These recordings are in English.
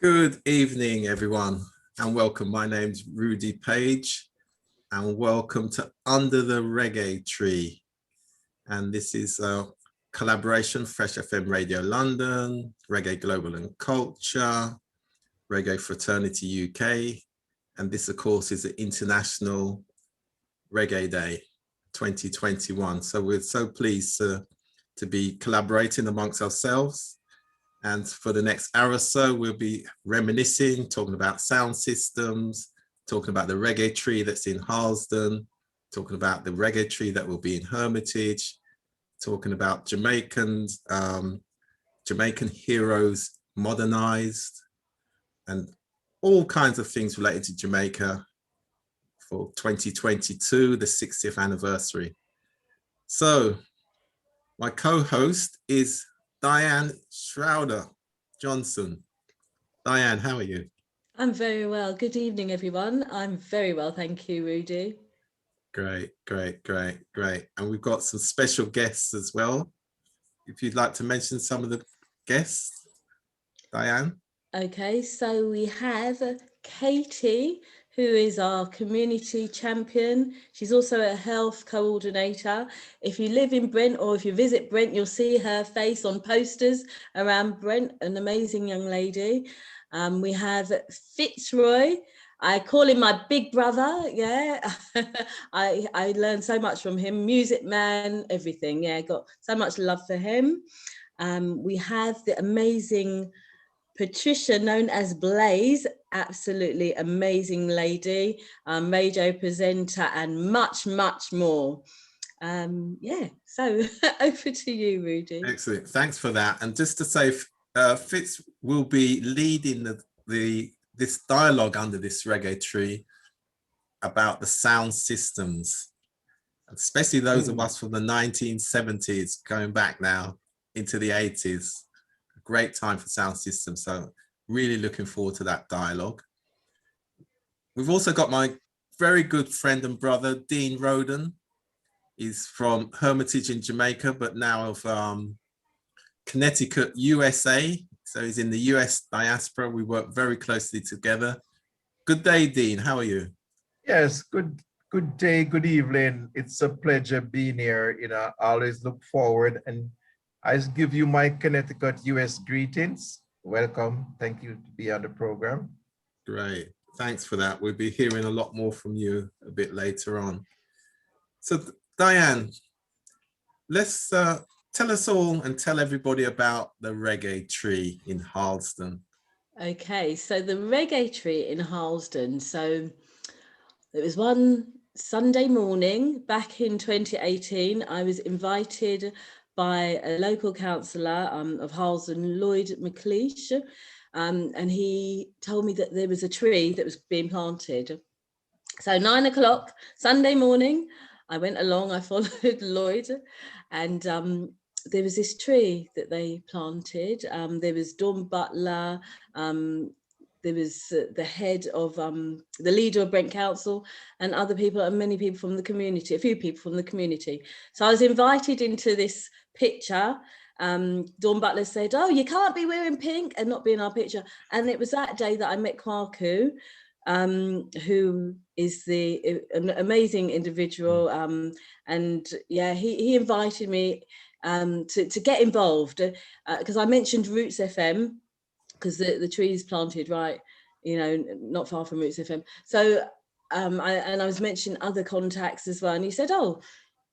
Good evening, everyone, and welcome. My name's Rudy Page, and welcome to Under the Reggae Tree. And this is a collaboration, Fresh FM Radio London, Reggae Global and Culture, Reggae Fraternity UK, and this, of course, is the International Reggae Day 2021. So we're so pleased to be collaborating amongst ourselves. And for the next hour or so, we'll be reminiscing, talking about sound systems, talking about the reggae tree that's in Harlesden, talking about the reggae tree that will be in Hermitage, talking about Jamaican heroes modernized, and all kinds of things related to Jamaica for 2022, the 60th anniversary. So my co-host is Diane Schroeder Johnson. Diane, how are you? I'm very well. Good evening, everyone. I'm very well, thank you, Rudy. Great. And we've got some special guests as well. If you'd like to mention some of the guests, Diane. Okay, so we have Katie, who is our community champion. She's also a health coordinator. If you live in Brent or if you visit Brent, you'll see her face on posters around Brent, an amazing young lady. We have Fitzroy. I call him my big brother, yeah. I learned so much from him, music man, everything, yeah, got so much love for him. We have the amazing Patricia, known as Blaze, absolutely amazing lady, radio presenter, and much more. Yeah, so over to you, Rudy. Excellent, thanks for that. And just to say, Fitz will be leading this dialogue under this reggae tree about the sound systems, especially those of us from the 1970s going back now into the 80s. Great time for sound systems, so really looking forward to that dialogue. We've also got my very good friend and brother, Dean Roden. He's from Hermitage in Jamaica, but now of Connecticut, USA. So he's in the US diaspora. We work very closely together. Good day, Dean. How are you? Yes, good day, good evening. It's a pleasure being here. I always look forward, and I give you my Connecticut, US greetings. Welcome. Thank you to be on the program. Great. Thanks for that. We'll be hearing a lot more from you a bit later on. So, Diane, let's tell us all and tell everybody about the reggae tree in Harlesden. Okay, so the reggae tree in Harlesden. So it was one Sunday morning back in 2018. I was invited by a local councillor of Harlesden, Lloyd McLeish, and he told me that there was a tree that was being planted. So 9 o'clock Sunday morning, I went along, I followed Lloyd, and there was this tree that they planted. There was Dawn Butler, there was the head of, the leader of Brent Council, and other people, and many people from the community, a few people from the community. So I was invited into this picture. Dawn Butler said, "Oh, you can't be wearing pink and not be in our picture." And it was that day that I met Kwaku, who is an amazing individual. And yeah, he invited me to get involved, because I mentioned Roots FM, because the tree is planted right, not far from Roots FM. So I was mentioning other contacts as well, and he said, "Oh,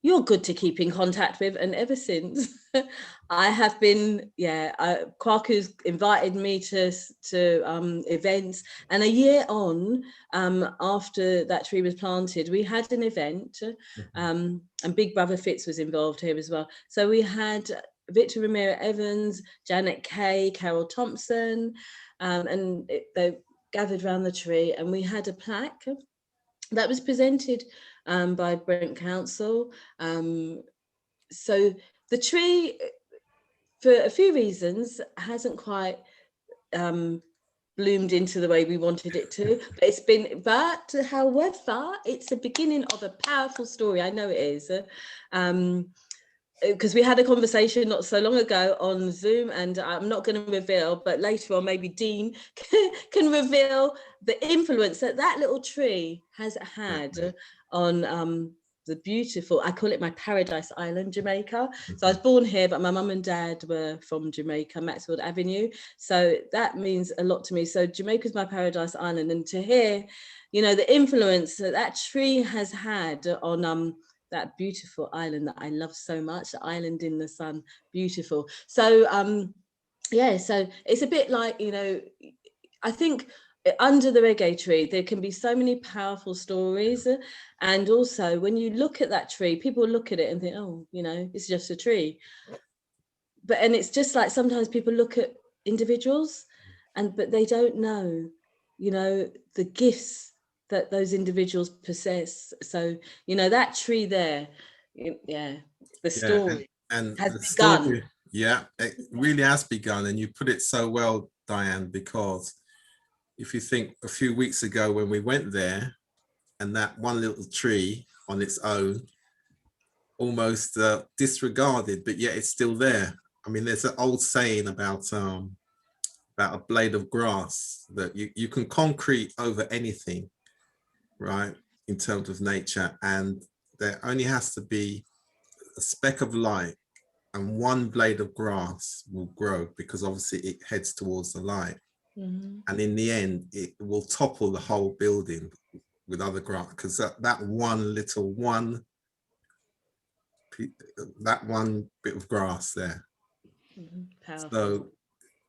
you're good to keep in contact with." And ever since, I have been, Kwaku's invited me to events. And a year on, after that tree was planted, we had an event, and Big Brother Fitz was involved here as well. So we had Victor Ramiro Evans, Janet Kay, Carol Thompson, and they gathered around the tree, and we had a plaque that was presented by Brent Council. So the tree, for a few reasons, hasn't quite bloomed into the way we wanted it to, but however, it's the beginning of a powerful story. I know it is. because we had a conversation not so long ago on Zoom, and I'm not going to reveal, but later on maybe Dean can reveal the influence that that little tree has had on the beautiful, I call it my paradise island, Jamaica. So I was born here, but my mum and dad were from Jamaica, Maxfield Avenue. So that means a lot to me. So Jamaica's my paradise island, and to hear, you know, the influence that that tree has had on that beautiful island that I love so much, the island in the sun, beautiful. So yeah, so it's a bit like, you know, I think under the reggae tree, there can be so many powerful stories. And also when you look at that tree, people look at it and think, oh, you know, it's just a tree. And it's just like sometimes people look at individuals but they don't know, you know, the gifts that those individuals possess. So, you know, that tree there, yeah, the story and has the begun. story, yeah, it really has begun. And you put it so well, Diane, because if you think a few weeks ago when we went there, and that one little tree on its own, almost disregarded, but yet it's still there. I mean, there's an old saying about a blade of grass, that you can concrete over anything, right, in terms of nature, and there only has to be a speck of light and one blade of grass will grow, because obviously it heads towards the light. And in the end, it will topple the whole building with other grass, because that one bit of grass there. So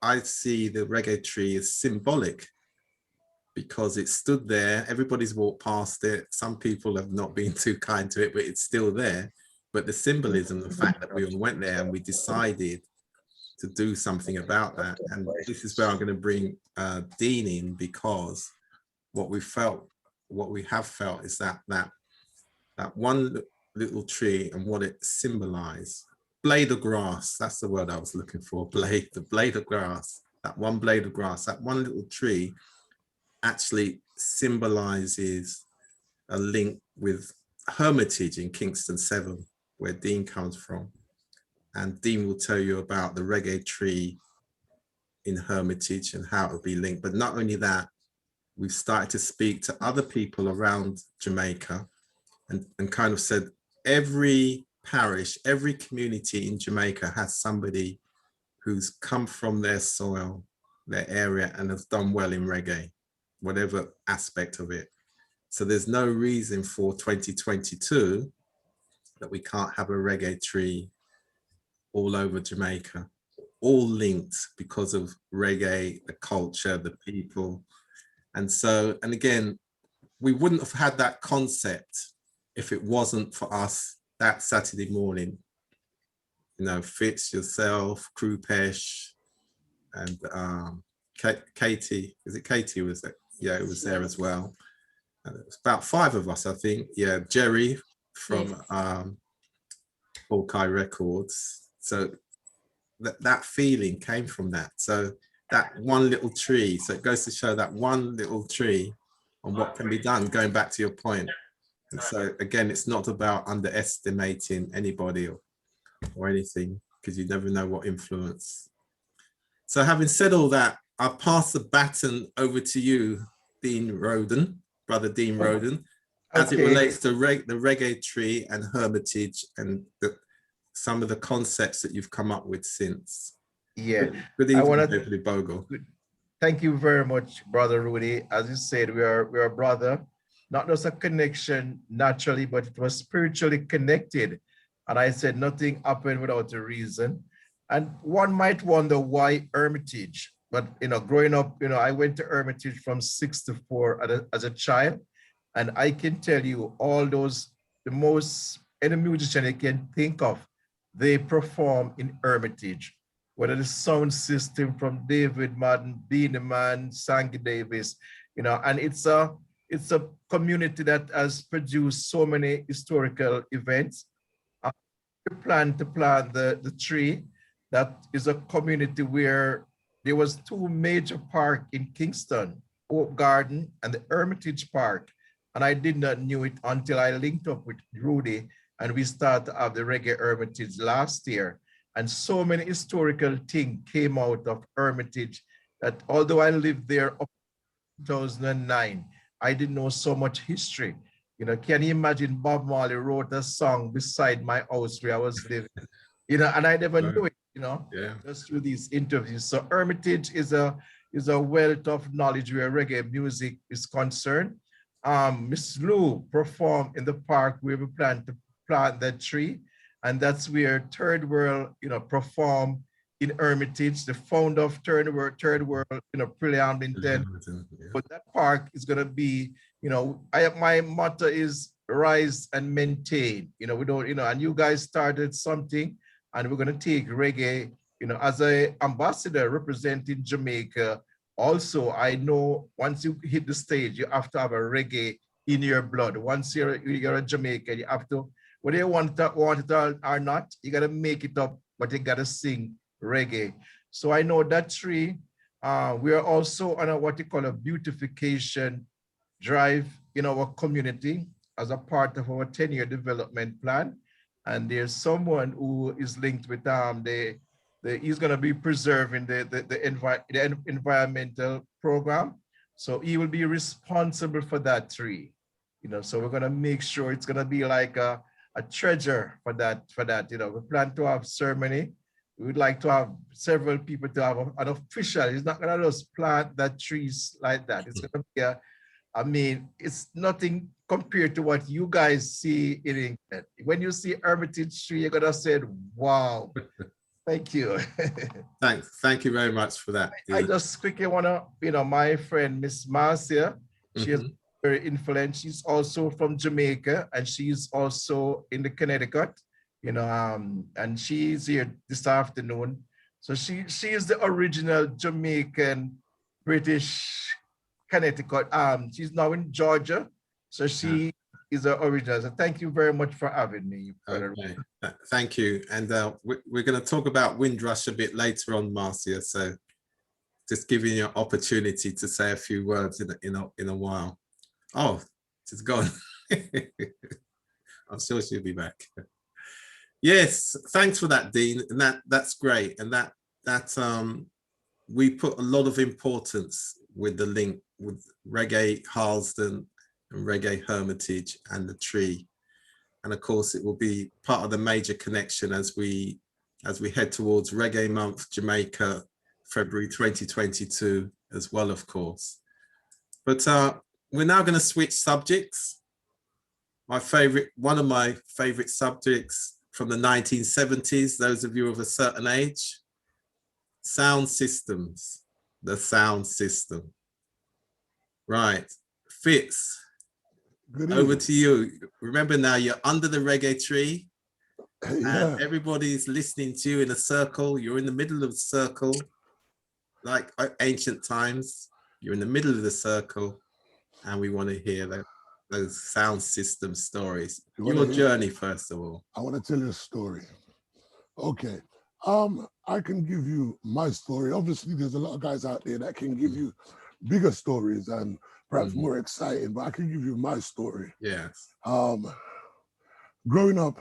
I see the reggae tree as symbolic, because it stood there, everybody's walked past it, some people have not been too kind to it, but it's still there. But the symbolism, the fact that we all went there and we decided to do something about that. And this is where I'm going to bring Dean in, because what we have felt is that one little tree and what it symbolized. Blade of grass, that's the word I was looking for. The blade of grass, that one blade of grass, that one little tree actually symbolizes a link with Hermitage in Kingston 7, where Dean comes from. And Dean will tell you about the reggae tree in Hermitage and how it will be linked. But not only that, we've started to speak to other people around Jamaica and kind of said, every parish, every community in Jamaica has somebody who's come from their soil, their area, and has done well in reggae, whatever aspect of it. So there's no reason for 2022 that we can't have a reggae tree all over Jamaica, all linked because of reggae, the culture, the people. And so, and again, we wouldn't have had that concept if it wasn't for us that Saturday morning. You know, Fitz, yourself, Krupesh, and Katie, is it Katie was there? Yeah, it was there as well. And it was about 5 of us, I think. Yeah, Jerry from Hawkeye Records. So that feeling came from that. So that one little tree, so it goes to show that one little tree and what can be done, going back to your point. And so again, it's not about underestimating anybody or anything, because you never know what influence. So having said all that, I'll pass the baton over to you, Dean Roden, Brother Dean Roden, as it relates to the reggae tree and Hermitage and some of the concepts that you've come up with since. Yeah. Good evening, Beverly Bogle. Thank you very much, Brother Rudy. As you said, we are a brother, not just a connection naturally, but it was spiritually connected. And I said nothing happened without a reason. And one might wonder why Hermitage. But you know, growing up, you know, I went to Hermitage from 6 to 4 as a child, and I can tell you all those, any musician you can think of, they perform in Hermitage. Whether the sound system from David Madden, Beanie Man, Sangy Davis, you know, and it's a community that has produced so many historical events. We plan to plant the tree. That is a community where there was 2 major parks in Kingston, Oak Garden and the Hermitage Park. And I did not knew it until I linked up with Rudy and we started to have the Reggae Hermitage last year. And so many historical things came out of Hermitage that although I lived there up in 2009, I didn't know so much history. You know, can you imagine Bob Marley wrote a song beside my house where I was living? You know, and I never knew it, you know, just through these interviews. So Hermitage is a wealth of knowledge where reggae music is concerned. Miss Lou performed in the park where we plan to plant that tree. And that's where Third World, you know, perform in Hermitage, the founder of Third World, you know, preambling. But that park is going to be, you know, my motto is rise and maintain. You know, we don't, you know, and you guys started something, and we're going to take reggae, you know, as an ambassador representing Jamaica. Also, I know once you hit the stage, you have to have a reggae in your blood. Once you're a Jamaican, you have to, whether you want it or not, you got to make it up, but you got to sing reggae. So I know that tree. We are also on what you call a beautification drive in our community as a part of our 10-year development plan. And there's someone who is linked with he's going to be preserving the environmental program. So he will be responsible for that tree. You know, so we're going to make sure it's going to be like a treasure for that. You know, we plan to have ceremony. We would like to have several people to have an official. It's not going to just plant that trees like that. It's going to be I mean, it's nothing compared to what you guys see in England. When you see Hermitage tree, you're going to say, wow, thank you. Thank you very much for that. I just quickly want to, you know, my friend, Miss Marcia, she is very influential. She's also from Jamaica, and she's also in the Connecticut, you know, and she's here this afternoon. So she is the original Jamaican British Connecticut. She's now in Georgia, so she is the original. So thank you very much for having me. Okay. Thank you. And we're going to talk about Windrush a bit later on, Marcia. So just giving you an opportunity to say a few words in a while. Oh, she's gone. I'm sure she'll be back. Yes, thanks for that, Dean. And that's great. And that we put a lot of importance with the link with Reggae Harlesden and Reggae Hermitage and the tree. And of course, it will be part of the major connection as we head towards Reggae Month Jamaica, February 2022 as well, of course. But we're now going to switch subjects. One of my favorite subjects from the 1970s, those of you of a certain age, sound systems, the sound system. Right, Fitz, over to you. Remember now, you're under the reggae tree, and everybody's listening to you in a circle. You're in the middle of the circle, like ancient times. You're in the middle of the circle, and we want to hear those sound system stories. Your journey, first of all. I want to tell you a story. Okay. I can give you my story. Obviously, there's a lot of guys out there that can give you bigger stories and perhaps more exciting, but I can give you my story. Yes. Growing up,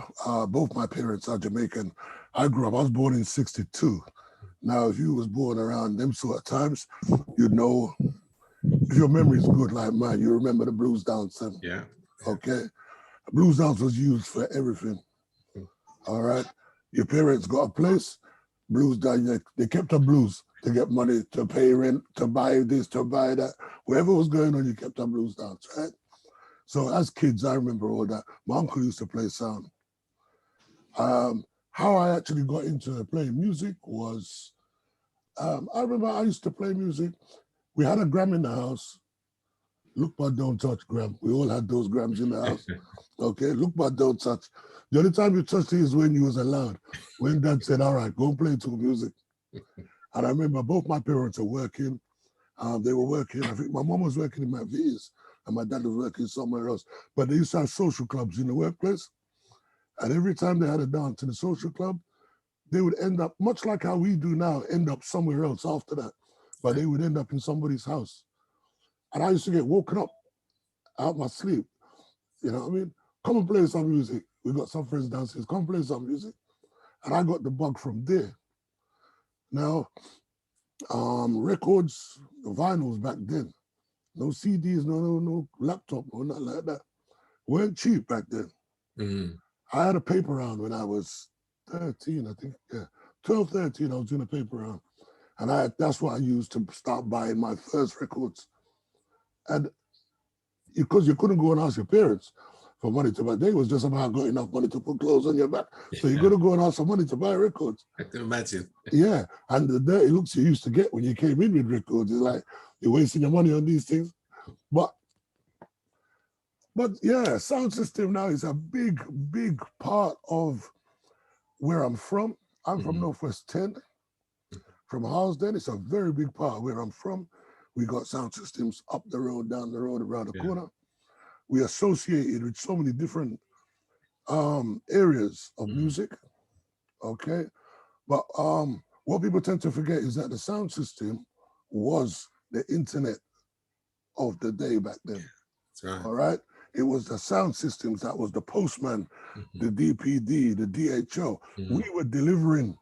both my parents are Jamaican. I was born in 62. Now, if you was born around them sort of times, you know, if your memory is good like mine, you remember the blues dance. Yeah. Okay. Blues dance was used for everything. All right. Your parents got a place, blues dance, they kept the blues to get money to pay rent, to buy this, to buy that. Whatever was going on, you kept on blues dance, right? So as kids, I remember all that. My uncle used to play sound. How I actually got into playing music was, I remember I used to play music. We had a gram in the house. Look but don't touch gram. We all had those grams in the house. Okay, look but don't touch. The only time you touched it is when you was allowed. When Dad said, all right, go and play to music. And I remember both my parents are working. They were working, I think my mom was working in McVitie's and my dad was working somewhere else. But they used to have social clubs in the workplace. And every time they had a dance in the social club, they would end up, much like how we do now, end up somewhere else after that. But they would end up in somebody's house. And I used to get woken up out of my sleep. You know what I mean? Come and play some music. We got some friends downstairs, come play some music. And I got the bug from there. Now, records, the vinyls back then, no CDs, no laptop, or nothing like that. Weren't cheap back then. Mm. I had a paper round when I was 13, I think. Yeah, 12, 13, I was doing a paper round. And that's what I used to start buying my first records. And because you couldn't go and ask your parents for money to buy, it was just about got enough money to put clothes on your back. So you got to go and ask for money to buy records. I can imagine. Yeah, and the dirty looks you used to get when you came in with records, it's like, you're wasting your money on these things. But yeah, sound system now is a big, big part of where I'm from. I'm from Northwest 10. From Harlesden, it's a very big part of where I'm from. We got sound systems up the road, down the road, around the corner. We associated with so many different areas of music, okay? But what people tend to forget is that the sound system was the internet of the day back then. That's right. All right? It was the sound systems that was the postman, the DPD, the DHO. We were delivering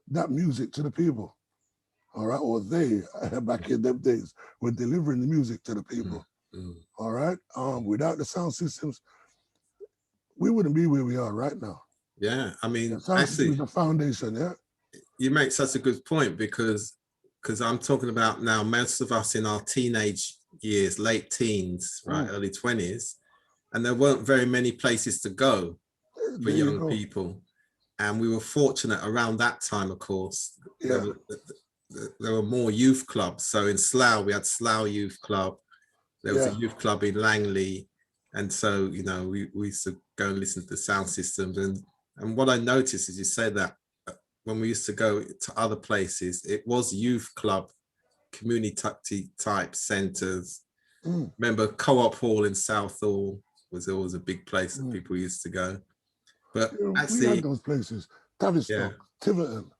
that music to the people, all right? Or they, back in them days, were delivering the music to the people, all right? Without the sound systems, we wouldn't be where we are right now. Yeah, I mean, the sound system is the foundation, yeah? You make such a good point because I'm talking about now, most of us in our teenage years, late teens, right, early 20s, and there weren't very many places to go for young people. And we were fortunate around that time, of course, there were more youth clubs. So in Slough, we had Slough Youth Club. There was a youth club in Langley. And so, you know, we used to go and listen to the sound systems. And what I noticed is you said that when we used to go to other places, it was youth club, community type centers. Remember Co-op Hall in Southall was always a big place that people used to go. But actually, we had those places, Tavistock, Tiverton,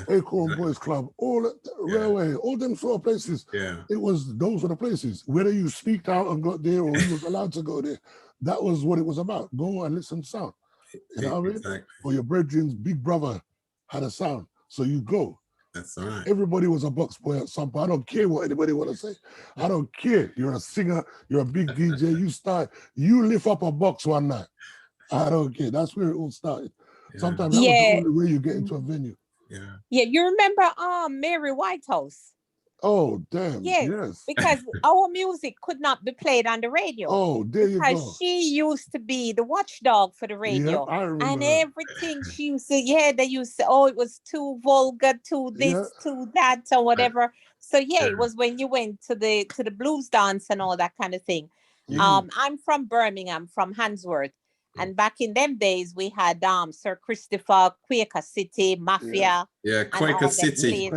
Acorn Boys Club, all Railway, all them sort of places. Those were the places. Whether you speaked out and got there or you was allowed to go there, that was what it was about. Go and listen to sound. You know what I mean? Or your brethren's big brother had a sound, so you go. That's all right. Everybody was a box boy at some point. I don't care what anybody want to say. I don't care. You're a singer, you're a big DJ, you lift up a box one night. I don't care. That's where it all started. Sometimes that was the only way you get into a venue. Yeah, you remember Mary Whitehouse? Oh, damn. Yes. Because our music could not be played on the radio. Oh, there you go. Because she used to be the watchdog for the radio. I remember and that. Everything she used to, they used to, it was too vulgar, too this, too that, or whatever. So it was when you went to the blues dance and all that kind of thing. I'm from Birmingham, from Handsworth. And back in them days, we had Sir Christopher, Quaker City, Mafia. Quaker City.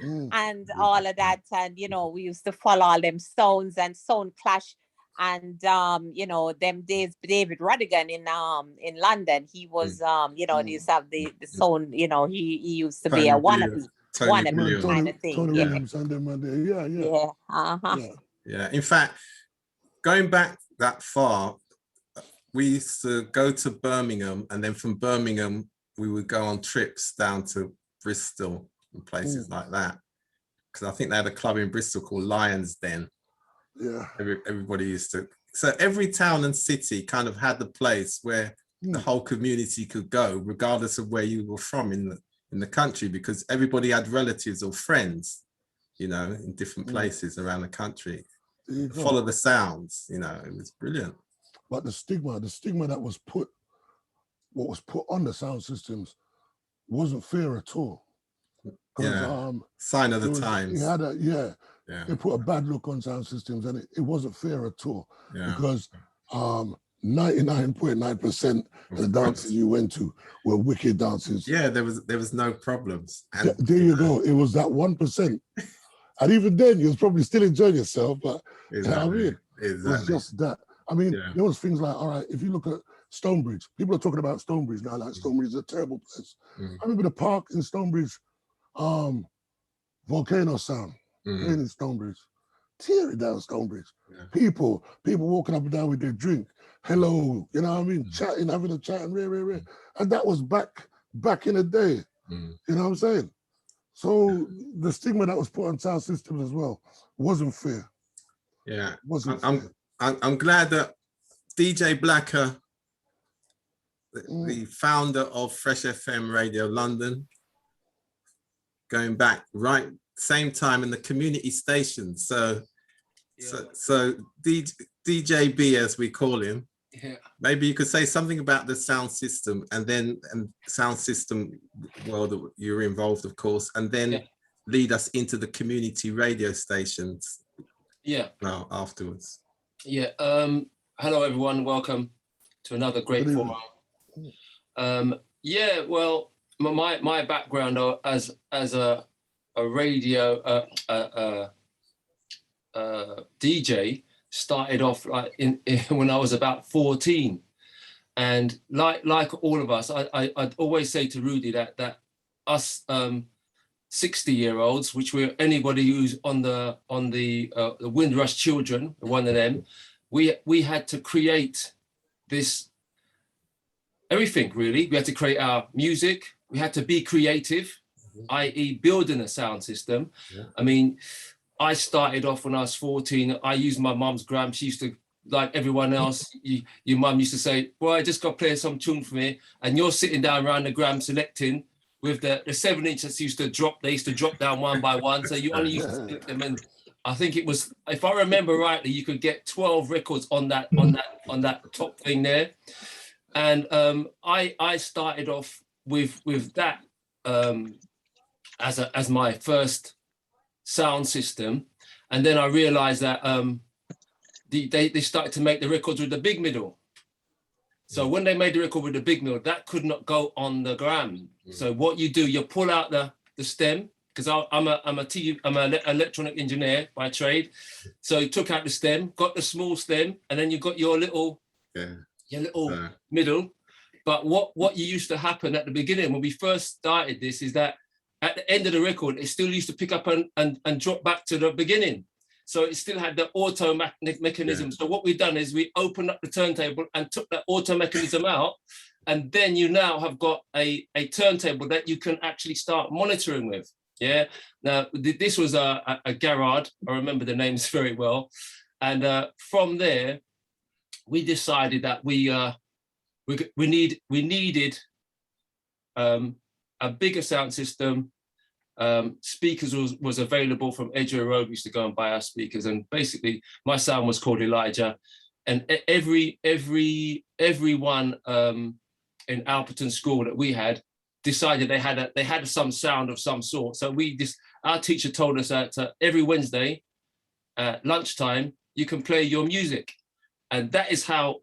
And all of that. And, we used to follow all them sounds and Sound Clash. And, them days, David Rodigan in London, he was, they used to have the sound, he used to be a wannabe kind of thing. Tony Williams and them and In fact, going back that far, we used to go to Birmingham, and then from Birmingham, we would go on trips down to Bristol and places like that. Because I think they had a club in Bristol called Lions Den. Everybody used to. So every town and city kind of had the place where the whole community could go, regardless of where you were from in the country, because everybody had relatives or friends, in different places around the country. Follow the sounds, it was brilliant. But the stigma that was put on the sound systems wasn't fair at all. Sign of the times. They put a bad look on sound systems, and it wasn't fair at all. Because 99.9% of the dances you went to were wicked dances. There was no problems. And there you go. It was that 1%. And even then, you was probably still enjoying yourself, but you know what I mean? It was just that. I mean, there was things like, all right, if you look at Stonebridge, people are talking about Stonebridge now, like Stonebridge is a terrible place. I remember the park in Stonebridge, Volcano Sound, playing in Stonebridge. tear it down Stonebridge. Yeah. People walking up and down with their drink. Hello, you know what I mean? Chatting, having a chat and rare. And that was back in the day. You know what I'm saying? So the stigma that was put on sound systems as well wasn't fair. Yeah. Wasn't fair. I'm glad that DJ Blacker, the founder of Fresh FM Radio London, going back right same time in the community station. So DJ B, as we call him, maybe you could say something about the sound system and sound system world that you're involved, of course, and then lead us into the community radio stations. Well, afterwards. Hello everyone, welcome to another great forum. Well, my background as a radio DJ started off like when I was about 14, and like all of us, I'd always say to Rudy that us 60-year-olds, which we're anybody who's on the Windrush children, one of them, we had to create this everything really. We had to create our music. We had to be creative, i.e. building a sound system. I mean, I started off when I was 14. I used my mum's gram. She used to, like everyone else, your mum used to say, "Boy, I just got to play some tune for me." And you're sitting down around the gram selecting with the 7-inch that used to drop. They used to drop down one by one. So you only used to select them. And I think it was, if I remember rightly, you could get 12 records on that top thing there. And I started off with that as my first sound system, and then I realized that they started to make the records with the big middle. So when they made the record with the big middle, that could not go on the gram. So what you do, you pull out the stem, because I'm an electronic engineer by trade. So you took out the stem, got the small stem, and then you got your little middle. But what used to happen at the beginning when we first started this is that at the end of the record, it still used to pick up and drop back to the beginning. So it still had the auto mechanism. So what we've done is we opened up the turntable and took that auto mechanism out. And then you now have got a turntable that you can actually start monitoring with. Yeah. Now, this was a Garrard. I remember the names very well. And from there, we decided that we needed a bigger sound system. Speakers was available from Edgware Road. We used to go and buy our speakers, and basically my sound was called Elijah, and everyone in Alperton School that we had decided they had some sound of some sort. So our teacher told us that every Wednesday at lunchtime you can play your music, and that is how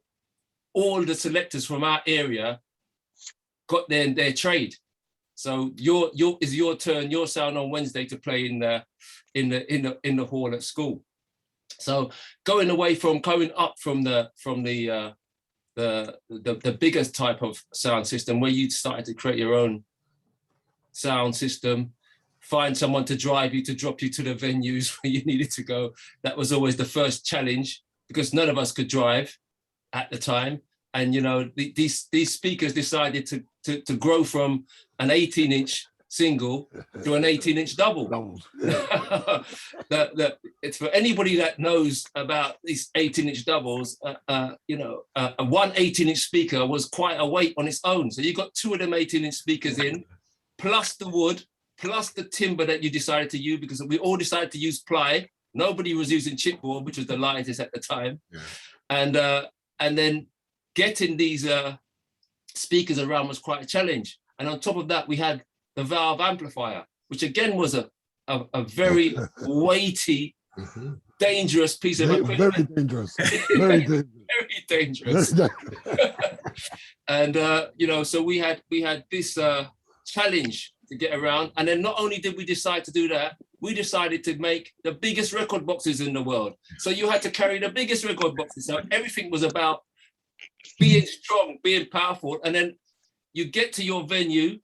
all the selectors from our area got their trade. So it's your turn, your sound on Wednesday to play in the hall at school. So going up from the biggest type of sound system, where you started to create your own sound system, find someone to drop you to the venues where you needed to go. That was always the first challenge, because none of us could drive at the time. And these speakers decided to grow from an 18-inch single to an 18-inch double. It's for anybody that knows about these 18-inch doubles. A one 18-inch speaker was quite a weight on its own. So you got two of them 18-inch speakers in, plus the wood, plus the timber that you decided to use, because we all decided to use ply. Nobody was using chipboard, which was the lightest at the time. Yeah. And then getting these speakers around was quite a challenge. And on top of that, we had the valve amplifier, which again was a very weighty, dangerous piece of equipment. Very dangerous. Very dangerous. Very dangerous. And so we had this challenge to get around. And then not only did we decide to do that, we decided to make the biggest record boxes in the world. So you had to carry the biggest record boxes. So everything was about being strong, being powerful. And then you get to your venue,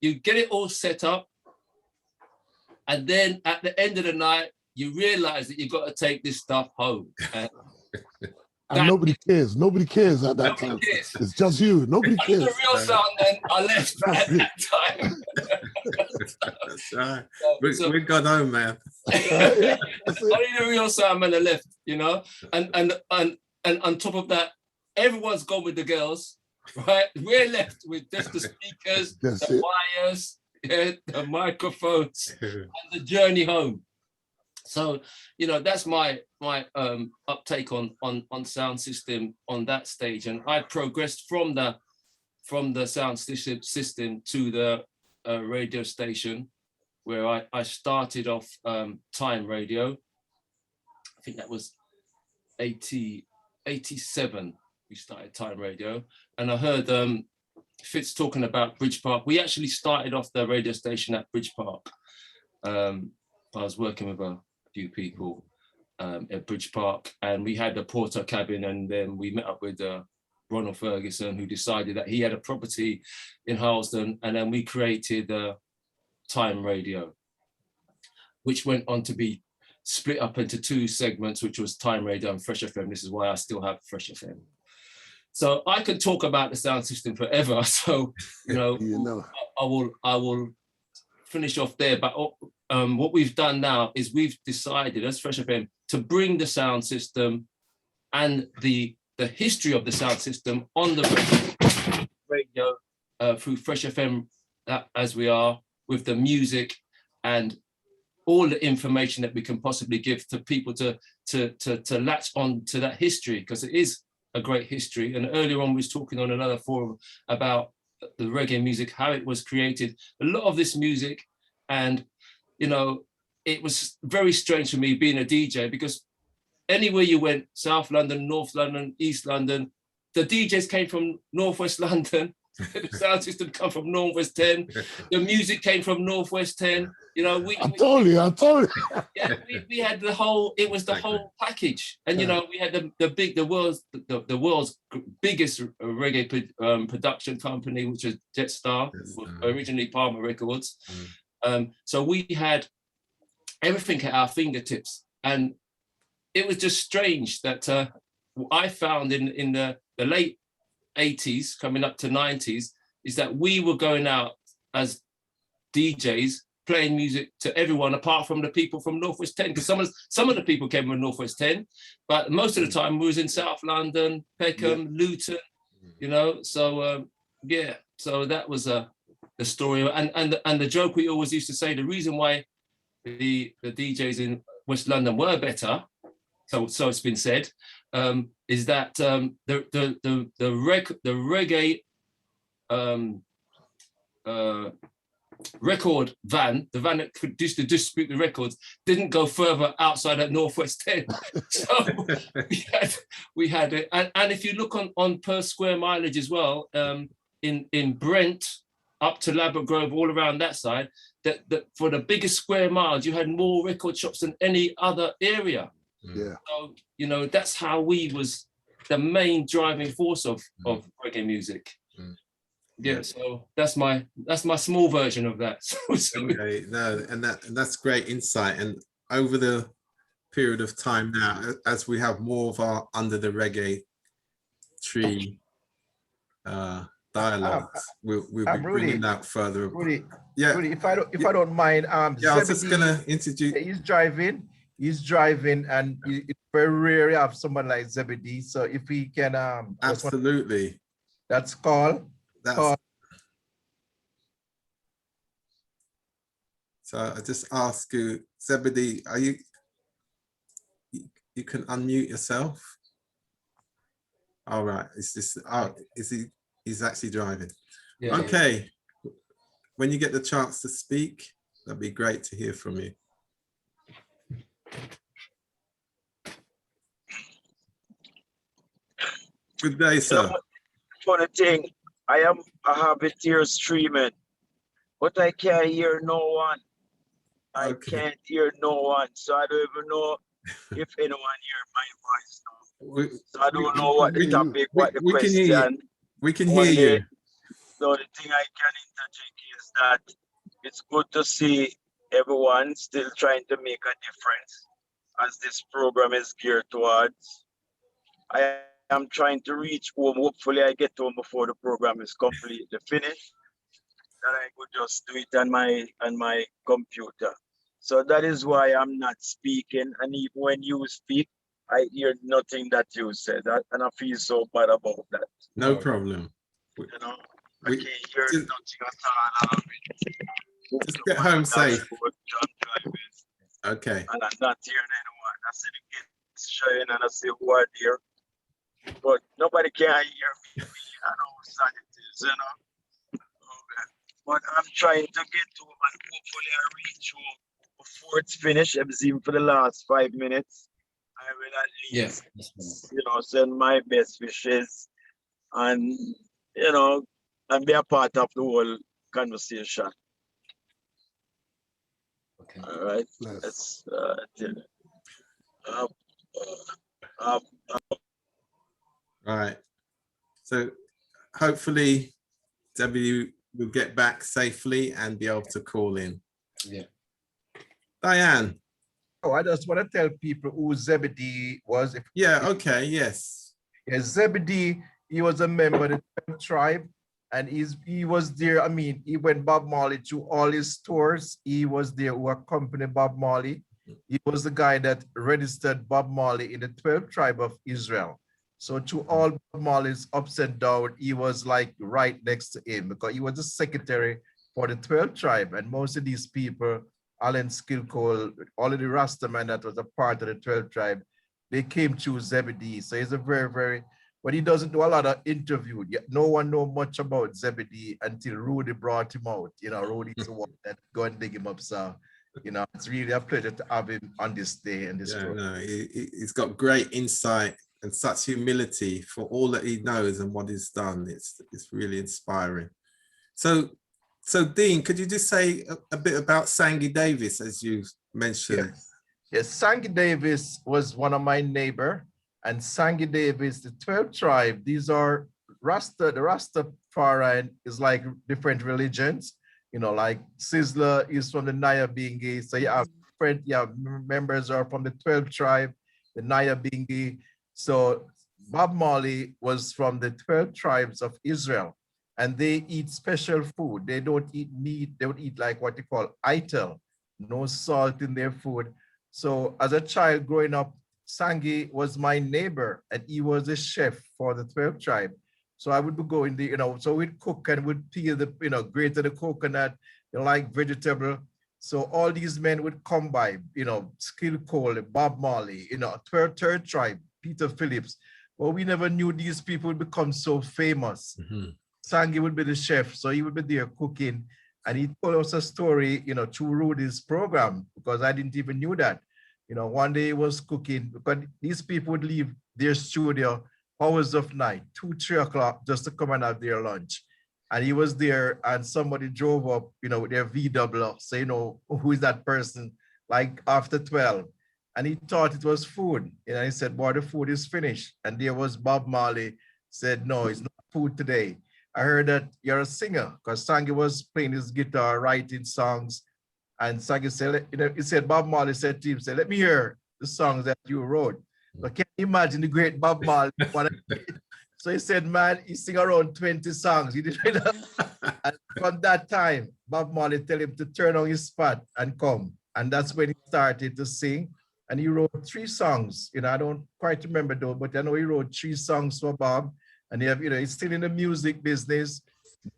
you get it all set up. And then at the end of the night, you realize that you've got to take this stuff home. And nobody cares. Nobody cares at that time. Cares. It's just you. Nobody cares. The real sound, then I left at that time. That's right. We got home, man. Only the real sound man are left, you know. And on top of that, everyone's gone with the girls, right? We're left with just the speakers, the wires, the microphones, and the journey home. So, you know, that's my uptake on sound system on that stage, and I progressed from the sound system to the radio station, where I started off time radio. I think that was 87. We started time radio, and I heard Fitz talking about Bridge Park. We actually started off the radio station at Bridge Park. I was working with a few people at Bridge Park, and we had a porter cabin, and then we met up with Ronald Ferguson, who decided that he had a property in Harlesden, and then we created Time Radio, which went on to be split up into two segments, which was Time Radio and Fresh FM. This is why I still have Fresh FM. So I could talk about the sound system forever. So, you know, I will finish off there. But what we've done now is we've decided as Fresh FM to bring the sound system and the history of the sound system on the radio through Fresh FM, as we are, with the music and all the information that we can possibly give to people to latch on to that history, because it is a great history. And earlier on we was talking on another forum about the reggae music, how it was created, a lot of this music. And, you know, it was very strange for me being a DJ, because anywhere you went, South London, North London, East London, the DJs came from Northwest London. The sound system come from Northwest 10. The music came from Northwest 10. You know, I told you. Yeah, we had the whole. It was the whole package, and you know, we had the world's biggest reggae production company, which was Jetstar, originally Palmer Records. So we had everything at our fingertips, and it was just strange that I found in the late 80s coming up to 90s is that we were going out as DJs playing music to everyone apart from the people from Northwest 10, because some of the people came from Northwest 10, but most of the time we was in South London, Peckham, Luton, you know. So yeah, so that was the story. And the joke we always used to say, the reason why the DJs in West London were better, so it's been said, is that the reggae record van, the van that could used to distribute the records, didn't go further outside at Northwest 10. So we had it. And if you look on per square mileage as well, in Brent up to Ladbroke Grove, all around that side, that for the biggest square miles, you had more record shops than any other area. Yeah. So, you know, that's how we was the main driving force of reggae music. Yeah, so that's my small version of that. Okay, no, and that's great insight. And over the period of time now, as we have more of our Under the Reggae Tree dialogues, we'll be bringing that further. Rudy, yeah, Rudy, if I don't mind, yeah, I was just gonna introduce. He's driving, and it's very rare to have someone like Zebedee. So if we can, absolutely, that's call. So I just ask you, Zebedee, are you can unmute yourself? All right, he's actually driving. Yeah, okay. Yeah. When you get the chance to speak, that'd be great to hear from you. Good day, sir. Funny thing, I have it here streaming, but I can't hear no one. I can't hear no one, so I don't even know if anyone hear my voice now. So I don't know what the topic, what the question. We can hear you. So the thing I can interject is that it's good to see everyone still trying to make a difference as this program is geared towards. I am trying to reach home. Hopefully I get home before the program is completely finished. That I could just do it on my computer. So that is why I'm not speaking. And even when you speak, I hear nothing that you said. And I feel so bad about that. No problem. You know, I can't hear nothing at all. Just get home safe. Okay. And I'm not hearing anyone. I see the kids showing and I see who are there. But nobody can hear me. I know how sad it is, you know. Okay. But I'm trying to get home and hopefully I reach home before it's finished. I'm seeing for the last 5 minutes. I will at least, you know, send my best wishes and, you know, and be a part of the whole conversation. Okay. All right. Bless. Right. So hopefully W will get back safely and be able to call in. Yeah. Diane. Oh, I just want to tell people who Zebedee was. Yeah, okay, yes. Yeah, Zebedee, he was a member of the tribe, and he was there. I mean, he went Bob Marley to all his tours. He was there who accompanied Bob Marley. He was the guy that registered Bob Marley in the 12th tribe of Israel. So to all Bob Marley's ups and downs, he was like right next to him because he was the secretary for the 12th tribe. And most of these people, Alan Skillcole, all of the Rastaman that was a part of the 12th tribe, they came through Zebedee. So he's a very, but he doesn't do a lot of interview. No one know much about Zebedee until Rudy brought him out. You know, Rudy's the one that go and dig him up. So, you know, it's really a pleasure to have him on this day and this program. No, he's got great insight and such humility for all that he knows and what he's done. It's really inspiring. So Dean, could you just say a bit about Sangy Davis, as you mentioned? Yes, Sangy Davis was one of my neighbor, and Sangy Davis, the 12th tribe, these are Rasta, the Rastafari is like different religions, you know, like Sizzler is from the Nyabingi. So you have members are from the 12th tribe, the Nyabingi. So Bob Marley was from the 12 tribes of Israel, and they eat special food. They don't eat meat. They would eat like what they call ital, no salt in their food. So as a child growing up, Sangy was my neighbor, and he was a chef for the 12th tribe. So I would be going there, you know, so we'd cook and we'd peel the, you know, grate the coconut, you know, like vegetable. So all these men would come by, you know, Skillcole, Bob Marley, you know, third tribe, Peter Phillips. Well, we never knew these people would become so famous. Sangy would be the chef, so he would be there cooking, and he told us a story, you know, through Rudy's program, because I didn't even knew that. You know, one day he was cooking, but these people would leave their studio hours of night, 2, 3 o'clock, just to come and have their lunch. And he was there, and somebody drove up, you know, with their VW, so, you know, who is that person, like after 12. And he thought it was food. And he said, boy, the food is finished. And there was Bob Marley, said, no, it's not food today. I heard that you're a singer, because Sangy was playing his guitar, writing songs. And Sangy said, you know, he said, Bob Marley said to him, said, let me hear the songs that you wrote. So can you imagine the great Bob Marley? So he said, man, he sing around 20 songs. He did it. And from that time, Bob Marley tell him to turn on his spot and come. And that's when he started to sing. And he wrote 3 songs. You know, I don't quite remember though, but I know he wrote 3 songs for Bob. And he have, you know, he's still in the music business.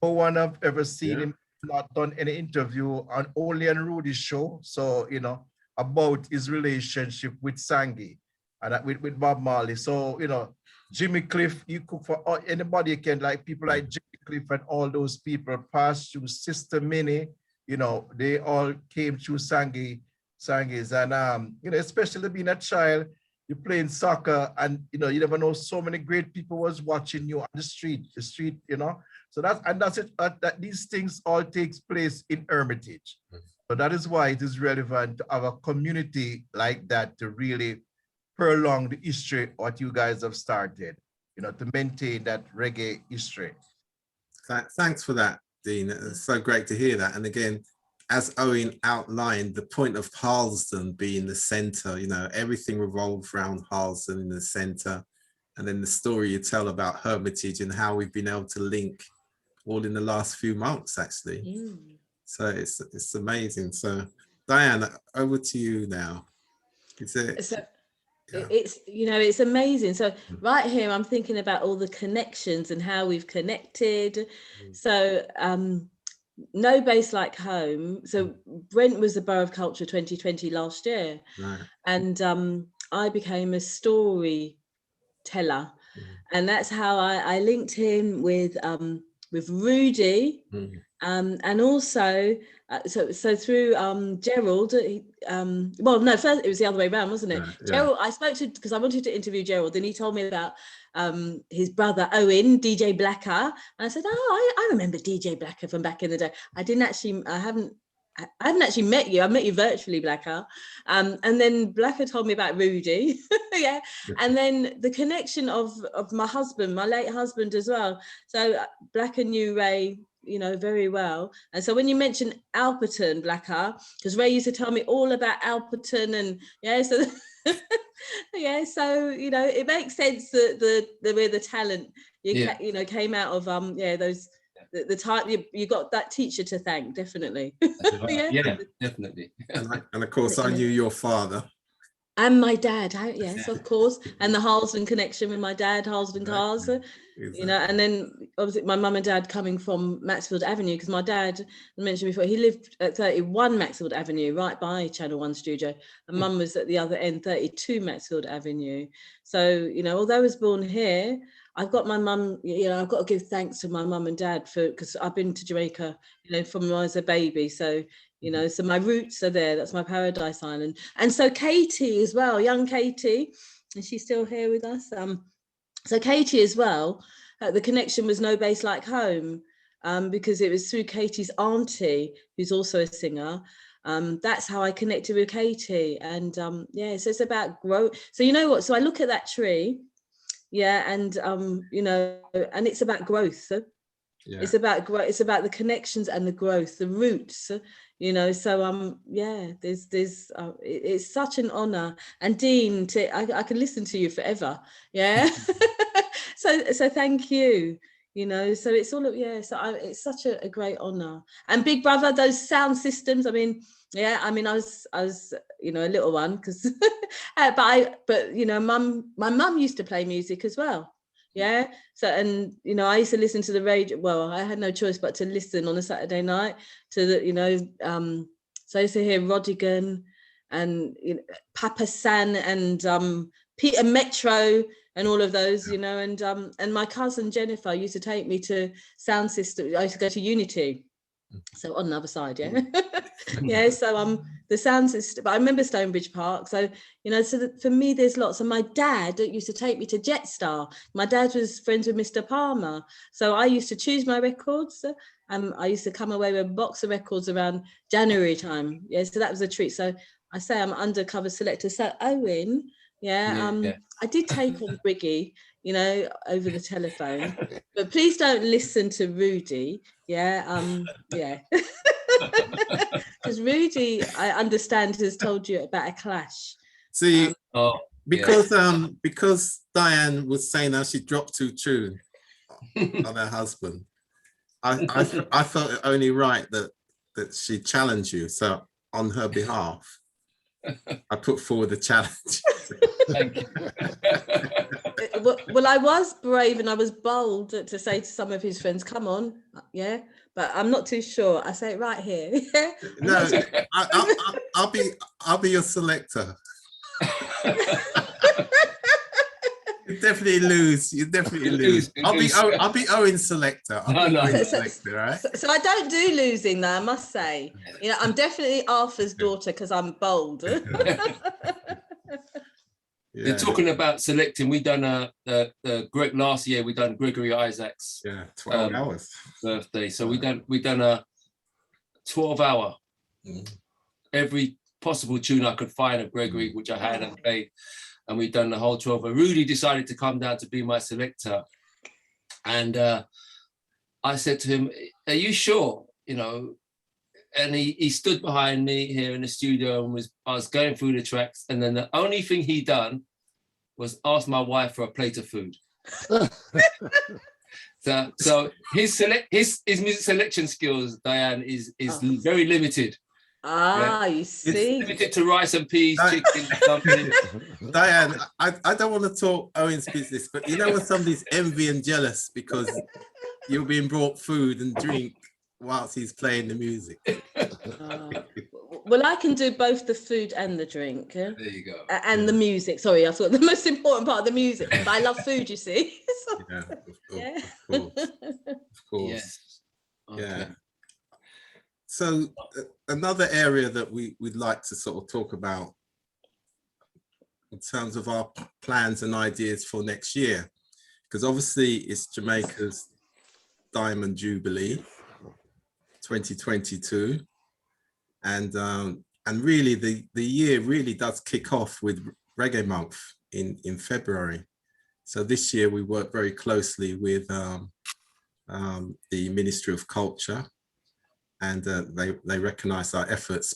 No one I've ever seen him not done any interview on only on Rudy's show. So, you know, about his relationship with Sangy and with Bob Marley. So, you know, Jimmy Cliff, you cook for anybody can, like people like Jimmy Cliff and all those people passed through Sister Minnie, you know, they all came through Sangy's. And, you know, especially being a child, you're playing soccer and, you know, you never know, so many great people was watching you on the street, you know. So that's it, that these things all takes place in Hermitage. So that is why it is relevant to have a community like that to really prolong the history what you guys have started, you know, to maintain that reggae history. Thanks for that, Dean. It's so great to hear that. And again, as Owen outlined, the point of Harlesden being the center, you know, everything revolves around Harlesden in the center. And then the story you tell about Hermitage and how we've been able to link all in the last few months, actually. So it's amazing. So Diane, over to you now. It's, you know, it's amazing. So right here, I'm thinking about all the connections and how we've connected. So no base like home. So Brent was the Borough of Culture 2020 last year. Right. And I became a storyteller. And that's how I linked in with Rudy. And also, so through Gerald, well, no, first it was the other way around, wasn't it? Yeah. Gerald, I spoke to, because I wanted to interview Gerald, and he told me about his brother Owen, DJ Blacker. And I said, oh, I remember DJ Blacker from back in the day. I haven't actually met you. I met you virtually, Blacker. And then Blacker told me about Rudy. Yeah. And then the connection of my husband, my late husband as well. So Blacker knew Ray, you know, very well. And so when you mentioned Alperton, Blacker, because Ray used to tell me all about Alperton, and yeah, so yeah, so you know, it makes sense that the talent you know came out of those the type you got that teacher to thank, definitely. Yeah, definitely. And of course I knew your father. And my dad, yes, of course. And the Harlesden connection with my dad, Harlesden Cars, you know, and then obviously my mum and dad coming from Maxfield Avenue, because my dad, I mentioned before, he lived at 31 Maxfield Avenue, right by Channel 1 studio. And mum was at the other end, 32 Maxfield Avenue. So, you know, although I was born here, I've got my mum, you know, I've got to give thanks to my mum and dad because I've been to Jamaica, you know, from when I was a baby. So, you know, so my roots are there. That's my paradise island. And so Katie as well, young Katie, and she's still here with us. So Katie as well, the connection was no base like home, because it was through Katie's auntie, who's also a singer. That's how I connected with Katie. And yeah, so it's about growth. So you know what? So I look at that tree, yeah, and you know, and it's about growth. Yeah. It's about growth. It's about the connections and the growth, the roots. You know, so yeah, it's such an honor. And Dean, I can listen to you forever. Yeah. so thank you. You know, so it's all it's such a great honor. And Big Brother, those sound systems. I mean, yeah, I mean, I was you know, a little one because, but you know, my mum used to play music as well. Yeah. So, and, you know, I used to listen to the radio. Well, I had no choice but to listen on a Saturday night to the, you know, so I used to hear Rodigan and, you know, Papa San and Peter Metro and all of those, you know, and my cousin Jennifer used to take me to sound system. I used to go to Unity. So on the other side, yeah. Yeah, so the sound system, but I remember Stonebridge Park. So, you know, so for me, there's lots. And my dad used to take me to Jetstar. My dad was friends with Mr. Palmer. So I used to choose my records. I used to come away with a box of records around January time. Yeah, so that was a treat. So I say I'm undercover selector. So Owen, I did take on REGGAE, you know, over the telephone, but please don't listen to Rudy. Yeah, yeah. Because Rudy, I understand, has told you about a clash. See, because Diane was saying how she dropped to tune on her husband, I felt it only right that she challenged you. So on her behalf, I put forward the challenge. Thank you. Well, I was brave and I was bold to say to some of his friends, come on, yeah, but I'm not too sure. I say it right here. No, I'll be your selector. You definitely lose. You definitely lose. I'll be Owen's selector. Selector, right? So I don't do losing, though, I must say. You know, I'm definitely Arthur's daughter because I'm bold. They're talking about selecting. We done last year. We done Gregory Isaac's 12 hours birthday. So we done a 12-hour. Every possible tune I could find of Gregory, which I hadn't played, and we done the whole 12. And Rudy decided to come down to be my selector, and I said to him, "Are you sure? You know, and he stood behind me here in the studio and I was going through the tracks, and then the only thing he done was ask my wife for a plate of food. So his music selection skills, Diane, is very limited. You see. It's limited to rice and peas, chicken, something. Diane, I don't want to talk Owen's business, but you know when somebody's envy and jealous because you're being brought food and drink whilst he's playing the music. Well, I can do both the food and the drink. There you go. And the music. Sorry, I thought the most important part of the music. But I love food, you see. So, Yeah, of course. Yes. Okay. Yeah. So another area that we'd like to sort of talk about in terms of our plans and ideas for next year, because obviously it's Jamaica's Diamond Jubilee 2022. And really the year really does kick off with Reggae Month in February. So this year we work very closely with the Ministry of Culture, and they recognise our efforts.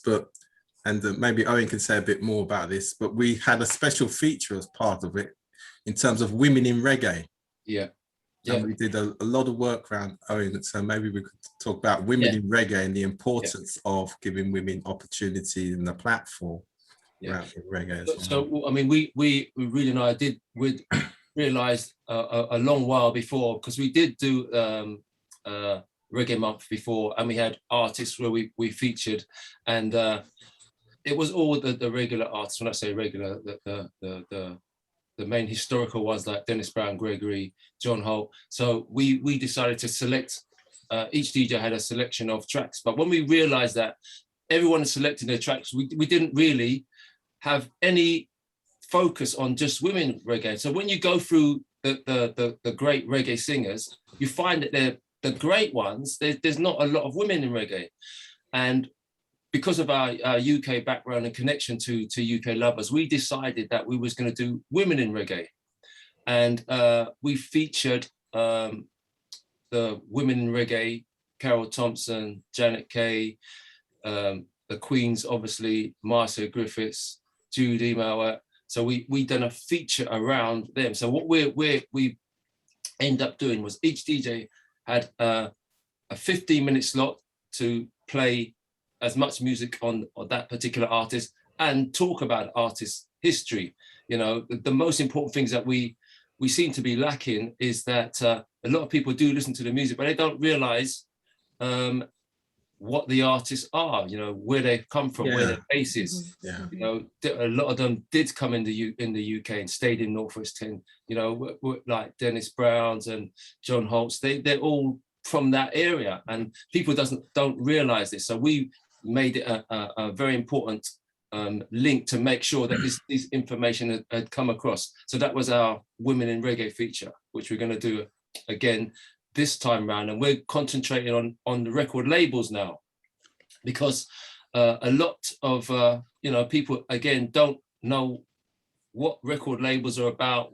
And maybe Owen can say a bit more about this, but we had a special feature as part of it in terms of women in reggae. Yeah. And we did a lot of work around Owen, so maybe we could talk about women in reggae and the importance of giving women opportunity in the platform around reggae as well. So I mean, we really know we realised a long while before, because we did do Reggae Month before, and we had artists where we featured, and it was all the regular artists. When I say regular, the main historical ones like Dennis Brown, Gregory, John Holt. So we decided to select, each DJ had a selection of tracks. But when we realized that everyone is selecting their tracks, we didn't really have any focus on just women reggae. So when you go through the great reggae singers, you find that they're the great ones, there's not a lot of women in reggae. And because of our UK background and connection to UK lovers, we decided that we was going to do women in reggae. And we featured the women in reggae, Carol Thompson, Janet Kay, the Queens, obviously, Marcia Griffiths, Judy Mowat. So we done a feature around them. So what we end up doing was each DJ had a 15-minute slot to play as much music on that particular artist and talk about artist history. You know, the most important things that we seem to be lacking is that a lot of people do listen to the music, but they don't realize what the artists are, you know, where they've come from, where their base is. Yeah. You know, a lot of them did come in the UK and stayed in Northwest 10, you know, like Dennis Browns and John Holtz, they're all from that area, and people don't realize this. So we made it a very important link to make sure that this information had come across. So that was our Women in Reggae feature, which we're going to do again this time round, and we're concentrating on the record labels now, because a lot of people again don't know what record labels are about.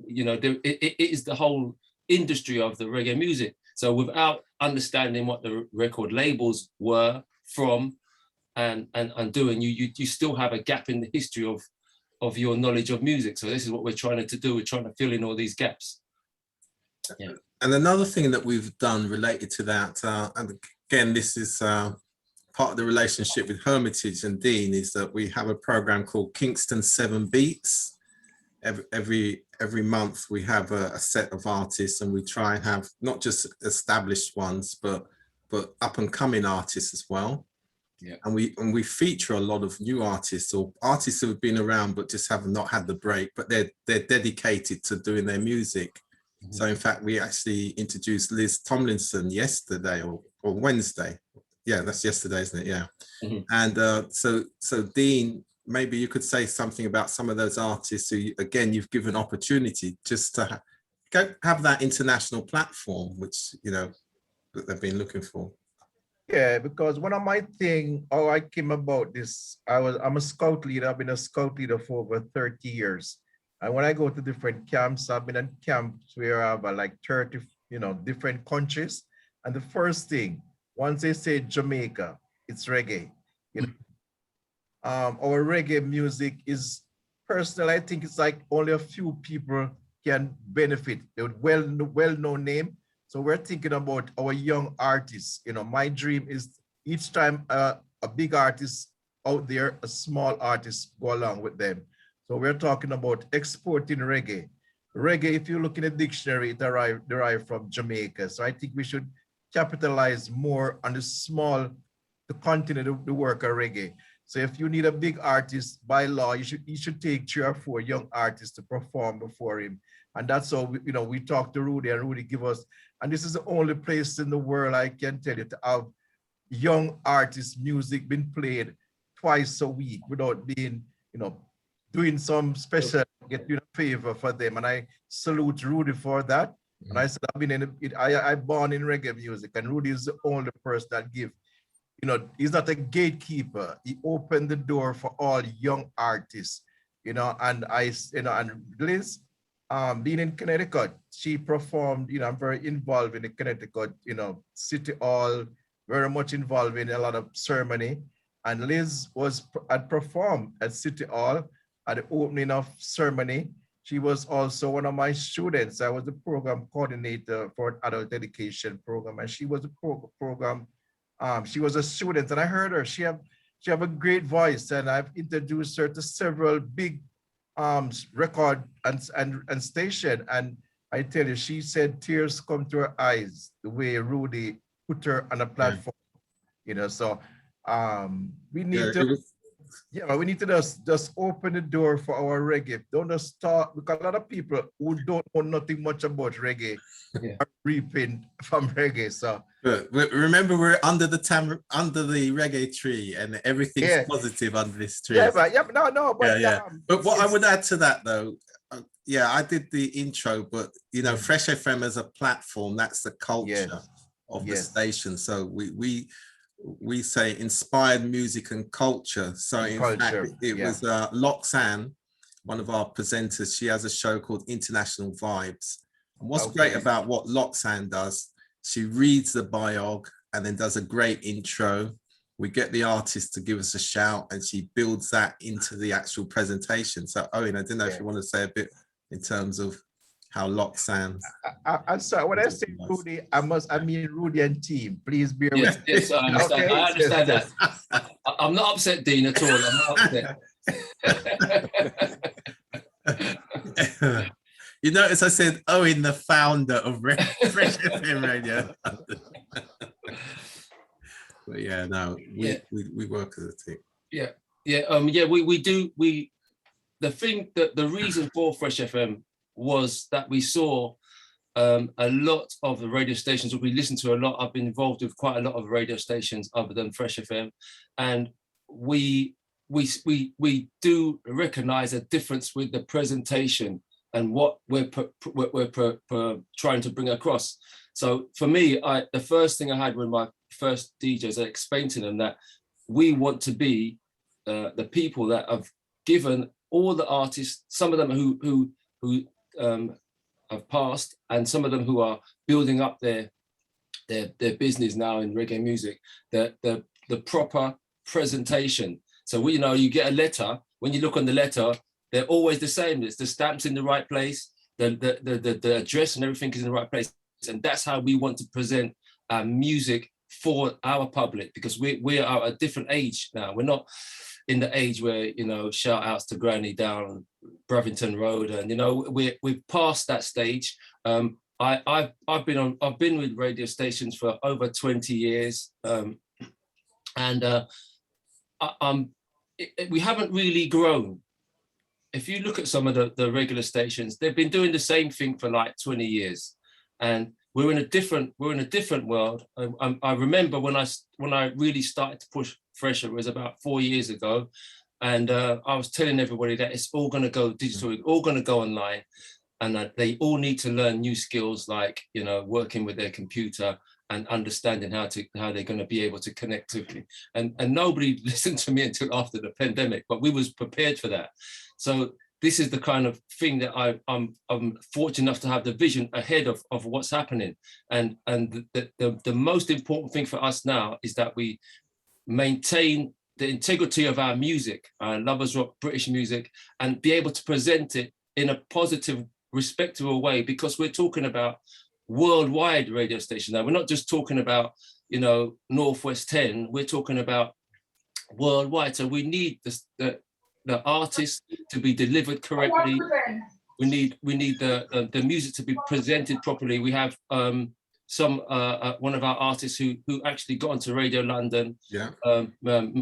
You know, it is the whole industry of the reggae music. So without understanding what the record labels were from and doing, you still have a gap in the history of your knowledge of music. So this is what we're trying to do. We're trying to fill in all these gaps. Yeah. And another thing that we've done related to that, and again, this is part of the relationship with Hermitage and Dean, is that we have a program called Kingston 7 Beats. Every month we have a set of artists, and we try and have not just established ones, but up and coming artists as well. Yeah. And we feature a lot of new artists, or artists who have been around but just have not had the break, but they're dedicated to doing their music. Mm-hmm. So in fact, we actually introduced Liz Tomlinson yesterday or Wednesday. Yeah, that's yesterday, isn't it? Yeah. Mm-hmm. And so Dean, maybe you could say something about some of those artists who, again, you've given opportunity just to have that international platform, which, you know, that they've been looking for. Yeah, because one of my thing, how I came about this, I'm a scout leader. I've been a scout leader for over 30 years. And when I go to different camps, I've been in camps where I have like 30, different countries. And the first thing, once they say Jamaica, it's reggae. You know, our reggae music is personal. I think it's like only a few people can benefit. The well-known name. So we're thinking about our young artists. You know, my dream is each time a big artist out there, a small artist go along with them. So we're talking about exporting reggae. Reggae, if you look in a dictionary, it derived from Jamaica. So I think we should capitalize more on the continent of the work of reggae. So if you need a big artist, by law, you should take 3 or 4 young artists to perform before him. And that's how we talk to Rudy, and Rudy give us, and this is the only place in the world I can tell you to have young artists' music being played twice a week without being, doing some special, get a favor for them. And I salute Rudy for that. And I said, I born in reggae music, and Rudy is the only person that give, he's not a gatekeeper. He opened the door for all young artists, and and Liz, being in Connecticut, she performed, I'm very involved in the Connecticut, City Hall, very much involved in a lot of ceremony. And Liz had performed at City Hall at the opening of ceremony. She was also one of my students. I was the program coordinator for an adult education program, and she was the program. She was a student, and I heard her. She have a great voice, and I've introduced her to several big record and station. And I tell you, she said tears come to her eyes the way Rudy put her on a platform. So we need we need to just open the door for our reggae. Don't just start, because a lot of people who don't know nothing much about reggae are reaping from reggae. So remember, we're under the reggae tree, and everything's positive under this tree. But what I would add to that, though, I did the intro, but Fresh FM as a platform, that's the culture of the station. So we say inspired music and culture. So in fact, it was Loxanne, one of our presenters. She has a show called International Vibes. And what's great about what Loxanne does, she reads the biog and then does a great intro. We get the artist to give us a shout, and she builds that into the actual presentation. So Owen, I didn't know if you want to say a bit in terms of how Loxanne. I'm sorry, when I say Rudy, I mean Rudy and team. Please bear with me. Yes, I understand. Okay? I understand that. I'm not upset, Dean, at all. I'm not upset. You notice I said Owen, the founder of Fresh FM Radio. But we work as a team. The reason for Fresh FM was that we saw a lot of the radio stations that we listened to a lot. I've been involved with quite a lot of radio stations other than Fresh FM, and we do recognize a difference with the presentation and what we're trying to bring across. So for me, the first thing I had with my first DJs, I explained to them that we want to be the people that have given all the artists, some of them who have passed, and some of them who are building up their business now in reggae music, the proper presentation. So you get a letter. When you look on the letter, they're always the same. It's the stamps in the right place, the address and everything is in the right place, and that's how we want to present music for our public, because we are at a different age now. We're not in the age where shout outs to Granny down Bravington Road, and we've passed that stage. I've been with radio stations for over 20 years, and we haven't really grown. If you look at some of the regular stations, they've been doing the same thing for like 20 years, and we're in a different world. I remember when I really started to push Fresh, it was about 4 years ago, and I was telling everybody that it's all going to go digital, it's all going to go online, and that they all need to learn new skills like working with their computer and understanding how they're going to be able to connect to me. And nobody listened to me until after the pandemic, but we was prepared for that. So this is the kind of thing that I'm fortunate enough to have the vision ahead of what's happening. And the most important thing for us now is that we maintain the integrity of our music, our lovers rock British music, and be able to present it in a positive, respectable way, because we're talking about worldwide radio station now. We're not just talking about, you know, Northwest 10, we're talking about worldwide. So we need the artists to be delivered correctly. We need the music to be presented properly. We have one of our artists who actually got onto Radio London,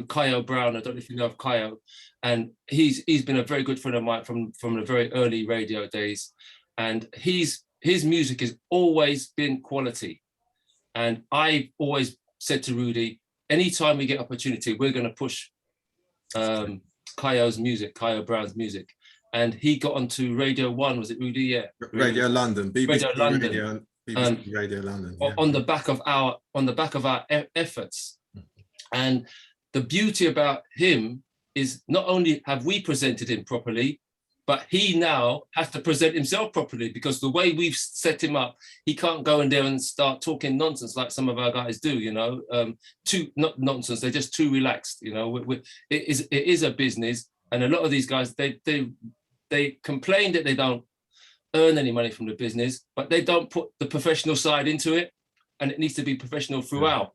Kyle Brown. I don't know if you know of Kyle, and he's been a very good friend of mine from the very early radio days, and his music has always been quality. And I've always said to Rudy, anytime we get opportunity, we're going to push Kyle Brown's music. And he got onto Radio 1, was it Rudy? Yeah. Radio London, BBC Radio London. BBC Radio London. Yeah. On the back of our efforts. And the beauty about him is not only have we presented him properly, but he now has to present himself properly, because the way we've set him up, he can't go in there and start talking nonsense like some of our guys do, you know, not nonsense, they're just too relaxed, you know. It is a business, and a lot of these guys, they complain that they don't earn any money from the business, but they don't put the professional side into it, and it needs to be professional throughout.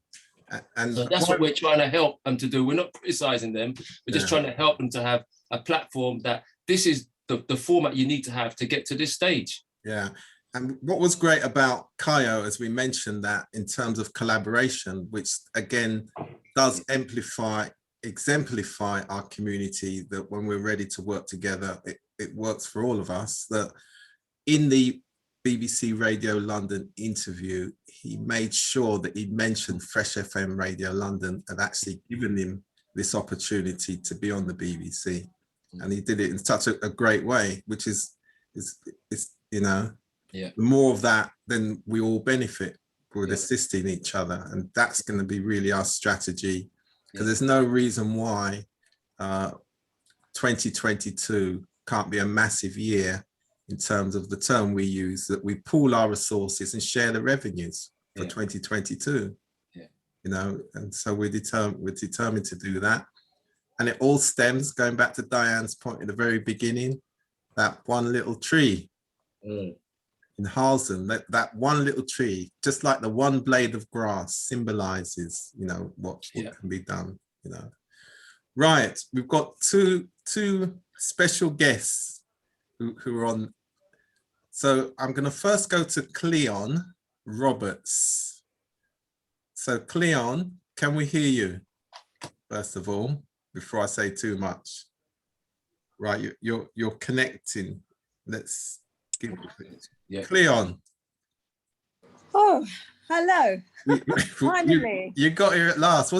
And so that's what we're trying to help them to do. We're not criticizing them, we're just trying to help them to have a platform that this is the format you need to have to get to this stage. Yeah. And what was great about Kayo, as we mentioned, that in terms of collaboration, which again does exemplify our community, that when we're ready to work together, it works for all of us. That in the BBC Radio London interview, he made sure that he mentioned Fresh FM Radio London had actually given him this opportunity to be on the BBC. And he did it in such a great way, which is you know, the more of that, then we all benefit with assisting each other. And that's going to be really our strategy, because there's no reason why 2022 can't be a massive year in terms of the term we use, that we pool our resources and share the revenues for 2022. You know, and so we're determined to do that. And it all stems, going back to Diane's point at the very beginning, that one little tree in Harlesden, that one little tree, just like the one blade of grass, symbolizes, you know, what can be done, you know. Right, we've got two special guests who are on. So I'm going to first go to Cleon Roberts. So Cleon, can we hear you, first of all, before I say too much? Right, you're connecting. Let's give it. Cleon. Oh, hello. Finally. You got here at last.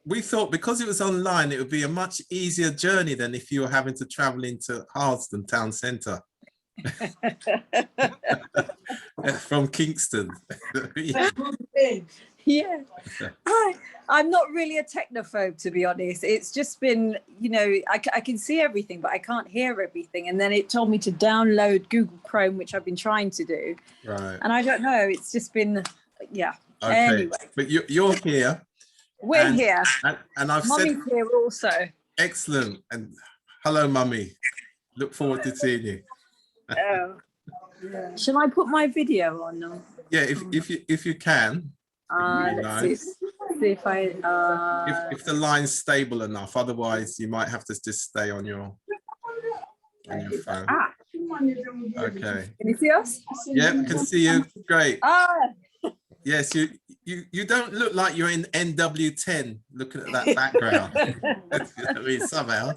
We thought because it was online, it would be a much easier journey than if you were having to travel into Harlesden town centre. From Kingston. Yeah. I'm not really a technophobe, to be honest. It's just been, you know, I can see everything, but I can't hear everything. And then it told me to download Google Chrome, which I've been trying to do. Right. And I don't know. It's just been, Okay. Anyway. But you're here. We're here. And I've Mummy's said here also. Excellent. And hello, Mummy. Look forward to seeing you. Shall I put my video on now? Yeah, if you can. Let's see if I if the line's stable enough, otherwise you might have to just stay on your phone. Okay. Can you see us? Yeah, I can see you. Great. Yes, you don't look like you're in NW10 looking at that background. I mean, somehow.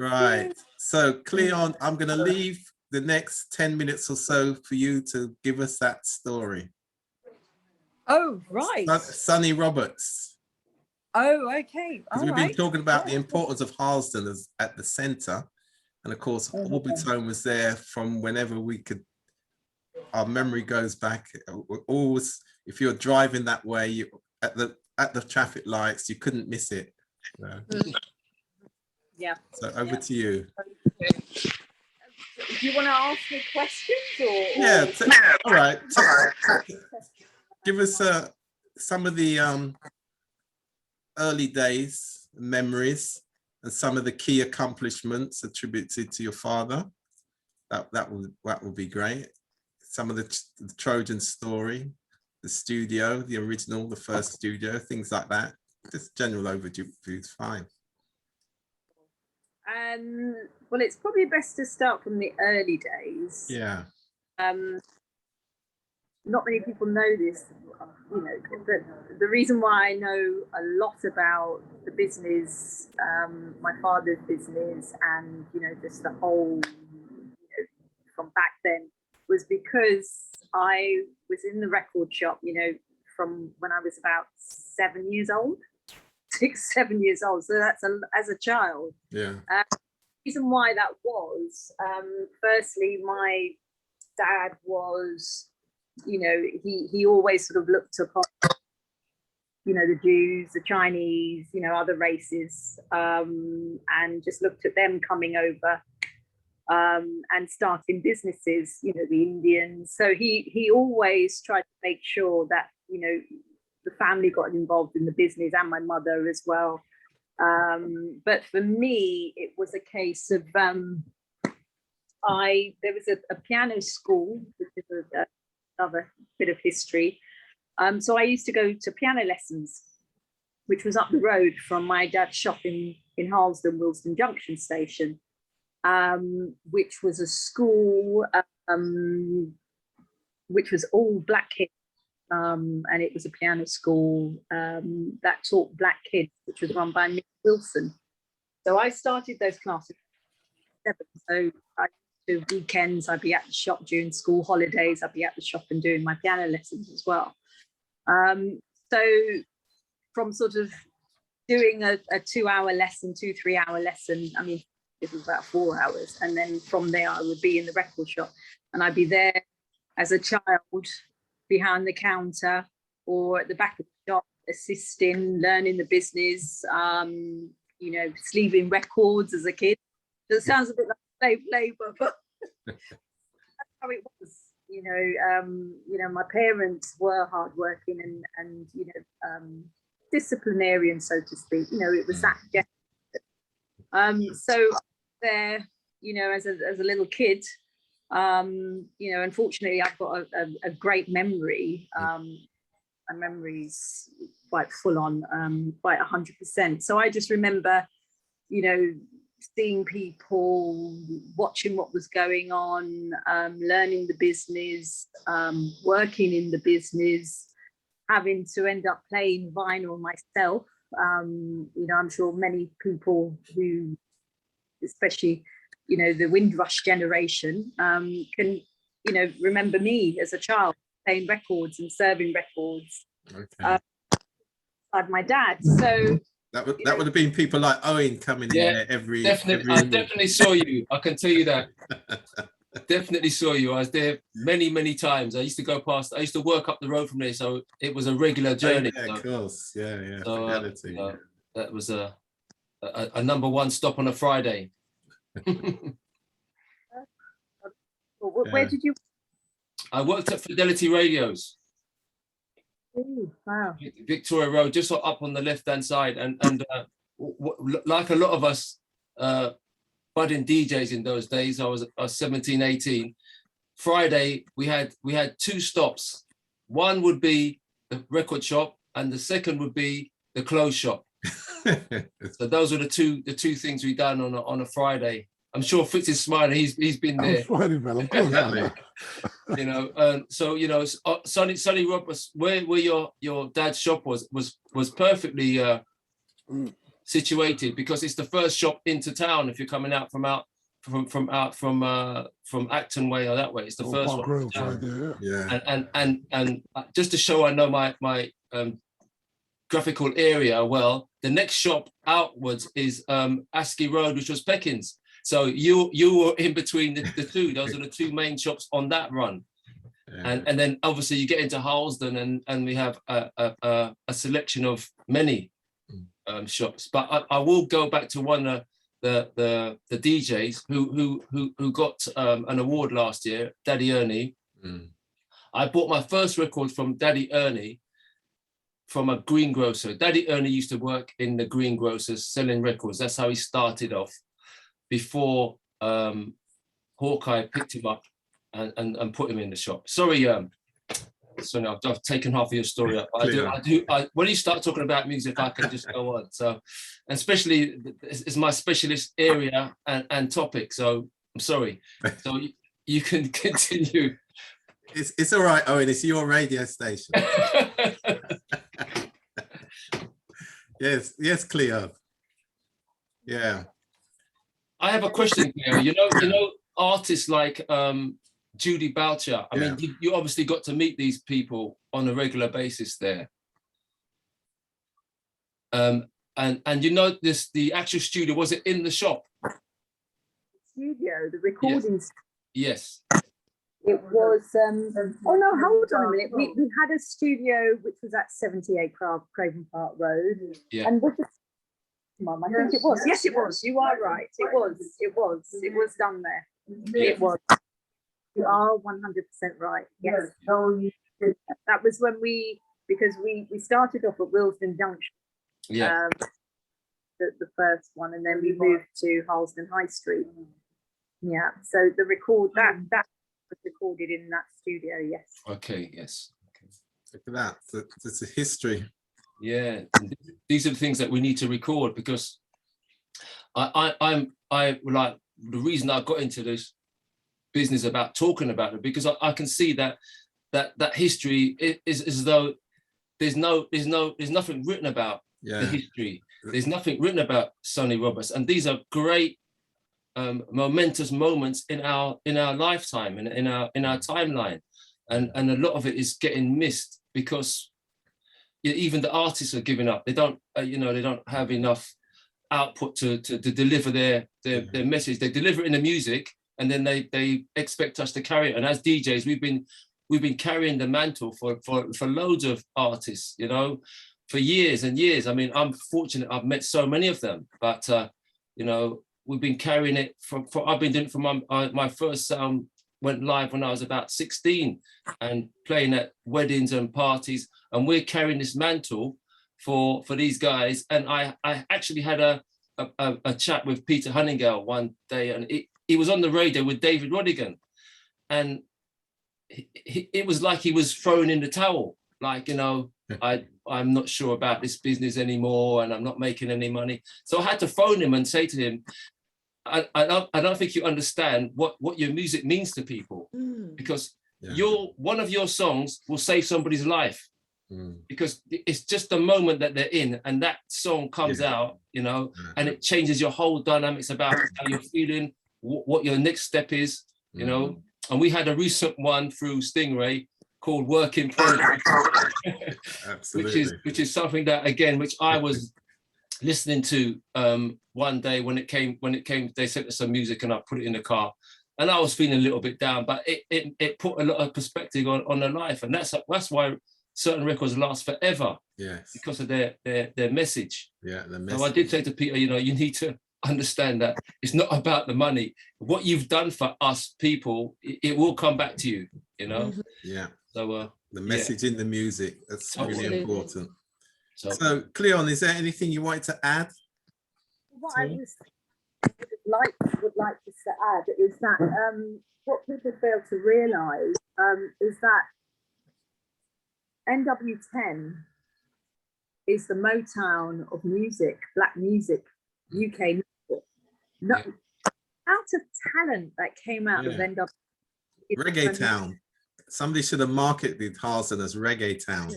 Right. So Cleon, I'm going to leave the next 10 minutes or so for you to give us that story. Oh, right. Sonny Roberts. Oh, okay. We've been talking about the importance of Harlesden as at the centre. And of course, Orbitone was there from whenever we could. Our memory goes back. Always, if you're driving that way, you at the traffic lights, you couldn't miss it. Yeah. So over to you. Do you want to ask me questions or? Yeah. All right. give us some of the early days memories and some of the key accomplishments attributed to your father. That will be great. Some of the Trojan story, the studio, the original, the first studio, things like that. Just general overview is fine. Well, it's probably best to start from the early days. Yeah. Not many people know this, you know, but the reason why I know a lot about the business, my father's business, and, you know, just the whole, you know, from back then, was because I was in the record shop, you know, from when I was about 7 years old, 6, 7 years old. So that's as a child. Yeah. The reason why that was, firstly, my dad was, you know, he always sort of looked upon, you know, the Jews, the Chinese, you know, other races, and just looked at them coming over and starting businesses, you know, the Indians. So he always tried to make sure that, you know, the family got involved in the business, and my mother as well. But for me, it was a case of there was a piano school, which is another bit of history. So I used to go to piano lessons, which was up the road from my dad's shop in Harlesden, Willesden Junction Station, which was a school which was all black kids. And it was a piano school that taught black kids, which was run by Miss Wilson. So I started those classes at 7. So weekends, I'd be at the shop during school holidays. I'd be at the shop and doing my piano lessons as well. So from sort of doing a 2-hour lesson, 2-3-hour lesson, I mean, it was about 4 hours. And then from there, I would be in the record shop, and I'd be there as a child behind the counter or at the back of the shop, assisting, learning the business, you know, sleeving records as a kid. It sounds a bit like slave labor, but that's how it was. You know, my parents were hardworking and you know, disciplinarian, so to speak. You know, it was that. So there, you know, as a little kid, you know, unfortunately, I've got a great memory. My memory's quite full on, quite 100%. So I just remember, you know, seeing people, watching what was going on, learning the business, working in the business, having to end up playing vinyl myself. You know, I'm sure many people who, especially, you know, the Windrush generation, can, you know, remember me as a child playing records and serving records. Okay. Like my dad. So that would have been people like Owen coming in there every. I definitely saw you. I can tell you that. Definitely saw you. I was there many times. I used to go past. I used to work up the road from there, so it was a regular journey. Yeah, of course. Yeah. So, that was a number one stop on a Friday. Where did you? I worked at Fidelity Radios. Ooh, wow. Victoria Road, just up on the left-hand side, and like a lot of us budding DJs in those days, I was 17, 18. Friday, we had 2 stops. One would be the record shop, and the second would be the clothes shop. So those were the two things we done on a Friday. I'm sure Fitz is smiling. He's been there. Friday, man. Of course. You know, so you know, Sonny Roberts, where your dad's shop was perfectly situated, because it's the first shop into town if you're coming out from Acton Way or that way. It's the first Park one. Road, right there, yeah. And just to show I know my graphical area well, the next shop outwards is Askey Road, which was Peckins. So you were in between the two. Those are the 2 main shops on that run. Yeah. And then obviously you get into Harlesden and we have a selection of many shops. But I will go back to one of the DJs who got an award last year, Daddy Ernie. I bought my first record from Daddy Ernie from a greengrocer. Daddy Ernie used to work in the greengrocers selling records. That's how he started off before Hawkeye picked him up and put him in the shop. Sorry, Sonia, I've taken half of your story up. When you start talking about music, I can just go on. So, and especially it's my specialist area and topic. So I'm sorry. So you can continue. It's all right, Owen. It's your radio station. Yes, Cleo. Yeah. I have a question, Cleo. You know, artists like Judy Boucher. I mean, you obviously got to meet these people on a regular basis there. And you know, the actual studio, was it in the shop? Studio, the recording. Yes. It was, oh no, hold on a minute. We had a studio which was at 78 Craven Park Road. Yeah. And with the Mum, I think it was. Yes, it was. You are right. It was done there. Yeah. It was. You are 100% right. Yes. That was when because we started off at Willesden Junction. Yeah. The first one, and then we moved to Harlesden High Street. Yeah. So the record that was recorded in that studio. Yes. Okay. Yes. Okay. Look at that. It's a history. Yeah. These are the things that we need to record, because I'm like, the reason I got into this business about talking about it, because I can see that history is as though there's nothing written about the history. There's nothing written about Sonny Roberts, and these are great momentous moments in our lifetime and in our timeline, and a lot of it is getting missed because even the artists are giving up. They don't they don't have enough output to deliver their message. They deliver it in the music, and then they expect us to carry it. And as DJs, we've been carrying the mantle for loads of artists, for years and years. I mean, I'm fortunate, I've met so many of them, but we've been carrying it I've been doing it from my first sound went live when I was about 16 and playing at weddings and parties, and we're carrying this mantle for these guys. And I actually had a chat with Peter Huntingale one day, and he was on the radio with David Rodigan, and it was like he was throwing in the towel, like, I'm not sure about this business anymore, and I'm not making any money. So I had to phone him and say to him, I don't think you understand what your music means to people, because one of your songs will save somebody's life, because it's just the moment that they're in, and that song comes out, and it changes your whole dynamics about how you're feeling, what your next step is, And we had a recent one through Stingray called Work in Progress, which is something that, again, which I was listening to one day when it came, they sent us some music and I put it in the car, and I was feeling a little bit down, but it put a lot of perspective on the life, and that's why certain records last forever. Yes, because of their message. Yeah, the message. So I did say to Peter, you need to understand that it's not about the money. What you've done for us people, it will come back to you. Yeah. So the message in the music, that's really important. So Cleon, is there anything you wanted to add? What I would like to add is that what people fail to realise is that NW10 is the Motown of music, black music, UK music. Amount of talent that came out of NW. Reggae Town. Somebody should have marketed Harlesden as Reggae Town.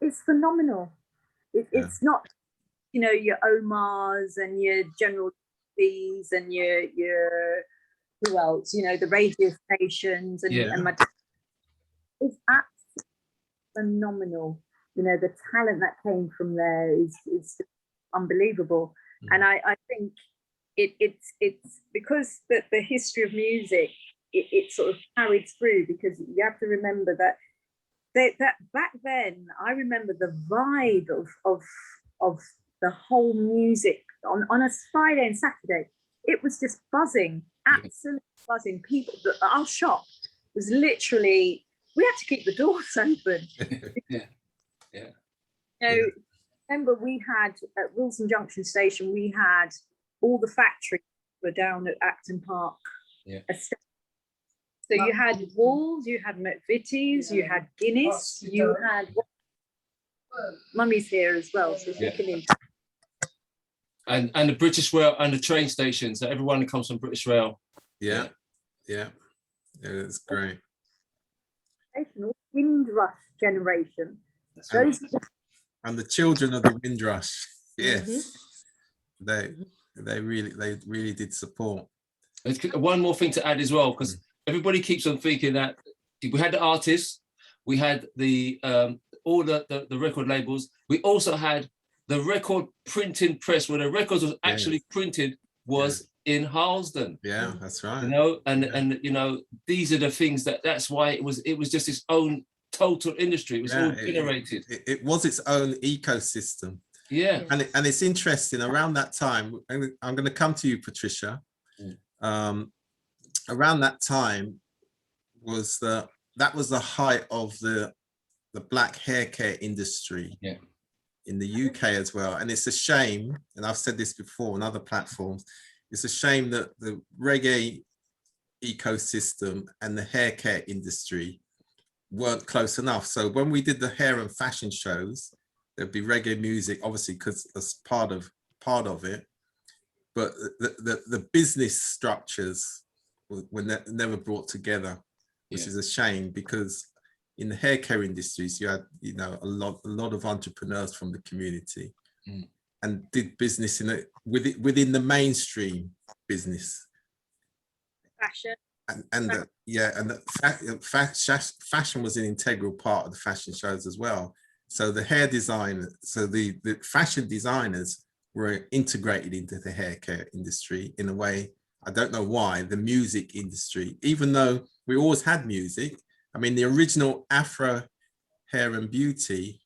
It's phenomenal. It's not, your Omars and your General B's and your who else, the radio stations and it's absolutely phenomenal. The talent that came from there is unbelievable. And I think it's because the history of music, it sort of carried through, because you have to remember that back then, I remember the vibe of the whole music on a Friday and Saturday. It was just buzzing. absolutely buzzing. People, our shop was literally, we had to keep the doors open. Yeah. Remember we had at Wilson Junction Station, we had all the factories were down at Acton Park. Estate. So you had Walls, you had McVitie's, you had Guinness, you had Mummy's here as well, so she can. And the British Rail and the train stations. So everyone that comes from British Rail. Yeah, it's great. Windrush generation. And the children of the Windrush, yes, they really did support. One more thing to add as well, because everybody keeps on thinking that we had the artists, we had the all the record labels, we also had the record printing press where the records was actually printed was in Harlesden. Yeah, that's right. You know, and you know, these are the things that's why it was just its own total industry. It was all generated. It was its own ecosystem. Yeah. And it's interesting, around that time, I'm going to come to you, Patricia. Around that time was that was the height of the black hair care industry in the UK as well. And it's a shame, and I've said this before on other platforms, it's a shame that the reggae ecosystem and the hair care industry weren't close enough. So when we did the hair and fashion shows, there'd be reggae music, obviously, because that's part of it. But the business structures were never brought together, which is a shame, because in the hair care industries, you had, you know, a lot of entrepreneurs from the community and did business within the mainstream business. Fashion. Fashion was an integral part of the fashion shows as well. So the hair design, so the fashion designers were integrated into the hair care industry in a way, I don't know why, the music industry, even though we always had music. I mean, the original Afro Hair and Beauty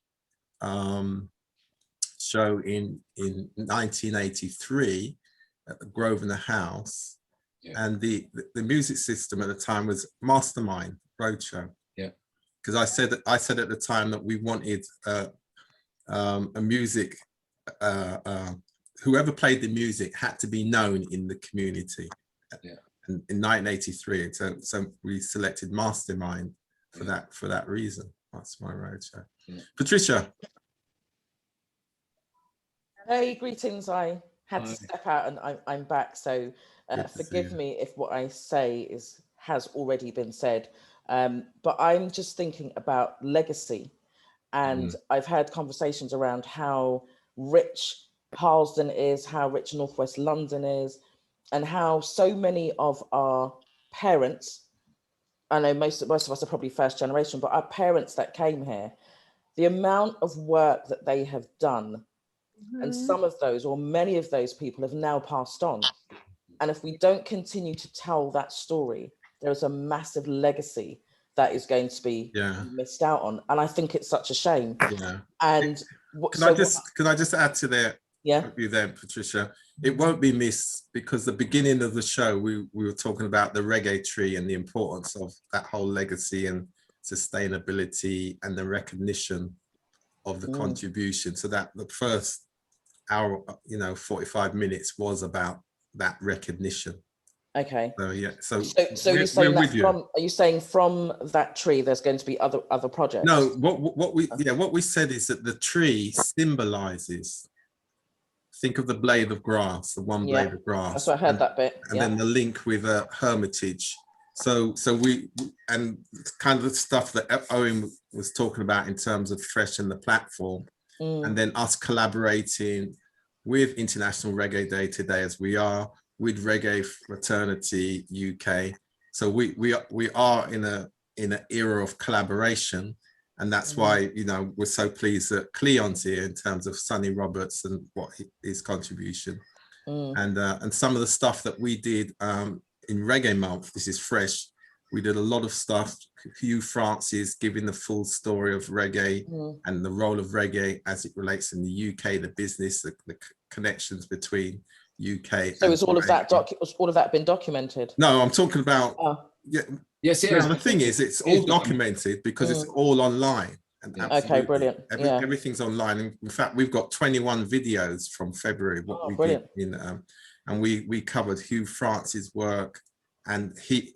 show in 1983 at the Grosvenor House, and the music system at the time was Mastermind Roadshow. Yeah, because I said at the time that we wanted a music. Whoever played the music had to be known in the community. In 1983, so we selected Mastermind for that reason. Mastermind Roadshow. Patricia. Hey, greetings. I had to step out and I'm back, so forgive me if what I say has already been said. But I'm just thinking about legacy, and I've had conversations around how rich Harlesden is, how rich Northwest London is, and how so many of our parents, I know most of us are probably first generation, but our parents that came here, the amount of work that they have done, and some of those or many of those people have now passed on. And if we don't continue to tell that story, there is a massive legacy that is going to be missed out on. And I think it's such a shame. Yeah. And can I just add to that? You there, Patricia? It won't be missed, because the beginning of the show, we were talking about the reggae tree and the importance of that whole legacy and sustainability and the recognition of the contribution. So that the first hour, 45 minutes was about that recognition. Okay. So yeah. So you're saying that are you saying from that tree there's going to be other projects? No. What we said is that the tree symbolizes. Think of the blade of grass, the one blade of grass. That's what I heard that bit. And then the link with Hermitage. So we and kind of the stuff that Owen was talking about in terms of Fresh and the platform, and then us collaborating with International Reggae Day today, as we are with Reggae Fraternity UK. So we are in an era of collaboration. And that's why, we're so pleased that Cleon's here in terms of Sonny Roberts and what his contribution. And some of the stuff that we did in Reggae Month, this is fresh. We did a lot of stuff. Hugh Francis giving the full story of reggae and the role of reggae as it relates in the UK, the business, the connections between UK. So is all of that been documented? No, I'm talking about. Yeah. Yes, it now, is. the thing is, it's all documented because it's all online. And okay, brilliant. Everything's online. In fact, we've got 21 videos from February. What we did in, and we covered Hugh France's work, and he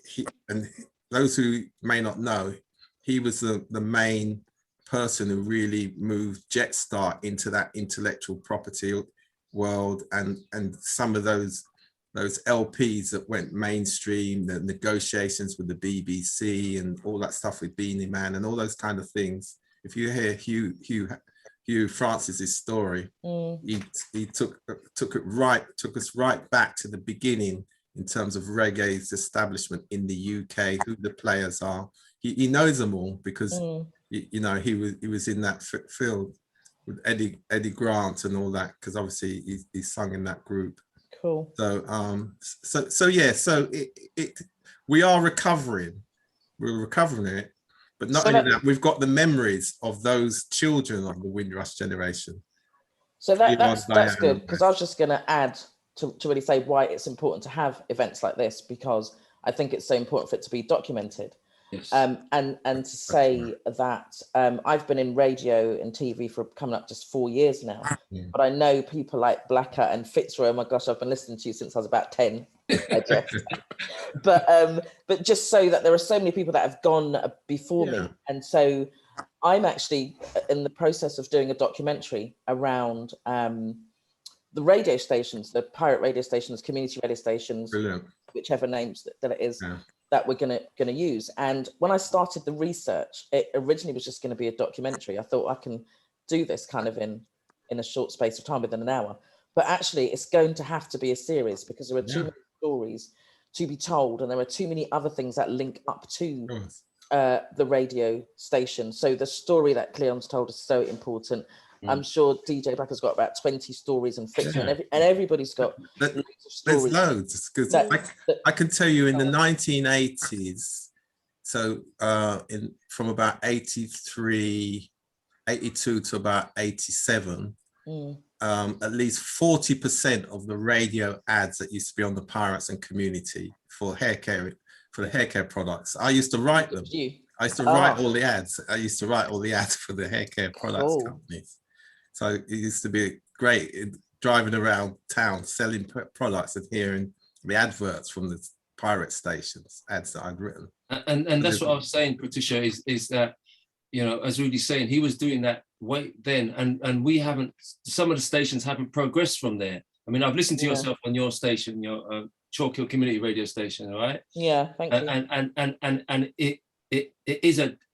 and those who may not know, he was the main person who really moved Jetstar into that intellectual property world, and some of those LPs that went mainstream, the negotiations with the BBC and all that stuff with Beanie Man and all those kind of things. If you hear Hugh Francis's story, he took us right back to the beginning in terms of reggae's establishment in the UK, who the players are. He knows them all because you know he was in that field with Eddie Grant and all that, because obviously he sung in that group. Cool. So yeah, so we are recovering. We're recovering it, but not only that, we've got the memories of those children of the Windrush generation. So that's good, because I was just going to add to really say why it's important to have events like this, because I think it's so important for it to be documented. Yes. And to say that I've been in radio and TV for coming up just 4 years now, but I know people like Blacker and Fitzroy. Oh my gosh, I've been listening to you since I was about 10. But just so that there are so many people that have gone before me, and so I'm actually in the process of doing a documentary around the radio stations, the pirate radio stations, community radio stations, whichever names that it is. That we're gonna use. And when I started the research, it originally was just going to be a documentary. I thought I can do this kind of in a short space of time, within an hour. But actually, it's going to have to be a series, because there are too many stories to be told, and there are too many other things that link up to the radio station. So the story that Cleon's told is so important. I'm sure DJ Blacker's got about 20 stories, and Fitzroy, and everybody's got loads of stories. There's loads, because I can tell you in the 1980s, so from about 82 to about 87, at least 40% of the radio ads that used to be on the Pirates and Community for hair care, for the hair care products, I used to write them. I used to write all the ads. I used to write all the ads for the hair care products companies. So it used to be great driving around town selling products and hearing the adverts from the pirate stations, ads that I'd written. And that's what I was saying, Patricia, is that, you know, as Rudy's saying, he was doing that way then, and we haven't, some of the stations haven't progressed from there. I mean, I've listened to yourself on your station, your Chalk Hill Community Radio Station, right? Yeah, thank you. And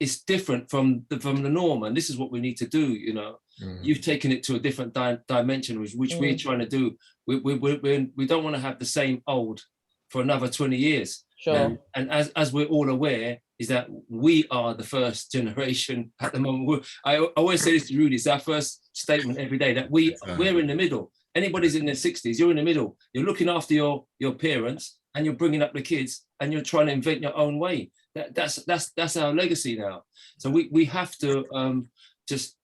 it's different from the norm, and this is what we need to do. You know, you've taken it to a different dimension, which we're trying to do. We don't want to have the same old for another 20 years. Sure. And as we're all aware, is that we are the first generation at the moment. I always say this to Rudy, it's our first statement every day, that we're in the middle. Anybody's in their 60s, you're in the middle. You're looking after your parents, and you're bringing up the kids, and you're trying to invent your own way. That's our legacy now. So we have to just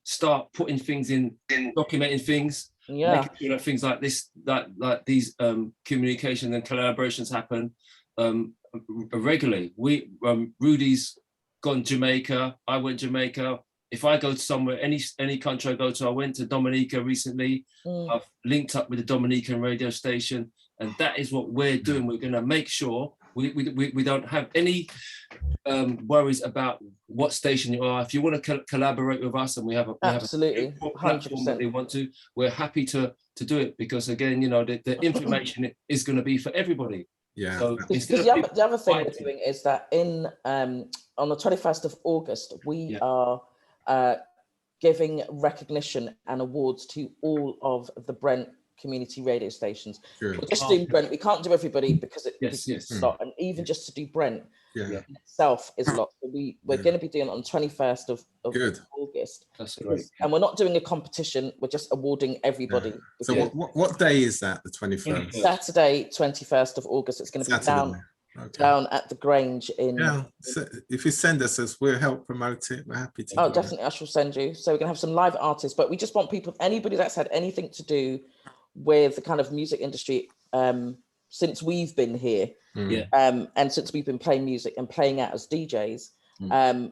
start putting things in, documenting things, making sure that things like this, like these communication and collaborations happen regularly. Rudy's gone Jamaica, I went Jamaica. If I go to somewhere, any country I go to, I went to Dominica recently. I've linked up with the Dominican radio station, and that is what we're doing. We're going to make sure we don't have any worries about what station you are. If you want to collaborate with us, and we have a absolutely 100% that they want to, we're happy to do it, because again, you know, the information is going to be for everybody. Yeah. So the other thing we're doing is that on the 21st of August, we are giving recognition and awards to all of the Brent community radio stations. Sure. We're just doing Brent. We can't do everybody because it's a lot, and even just to do Brent itself is a lot. So we're going to be doing it on 21st of August. That's great. And we're not doing a competition. We're just awarding everybody. So what day is that? The 21st? Saturday, 21st of August. It's going to be down at the Grange in. Yeah. So if you send us, we'll help promote it. We're happy to. Oh, definitely. I shall send you. So we're going to have some live artists, but we just want people, anybody that's had anything to do with the kind of music industry since we've been here, and since we've been playing music and playing out as DJs,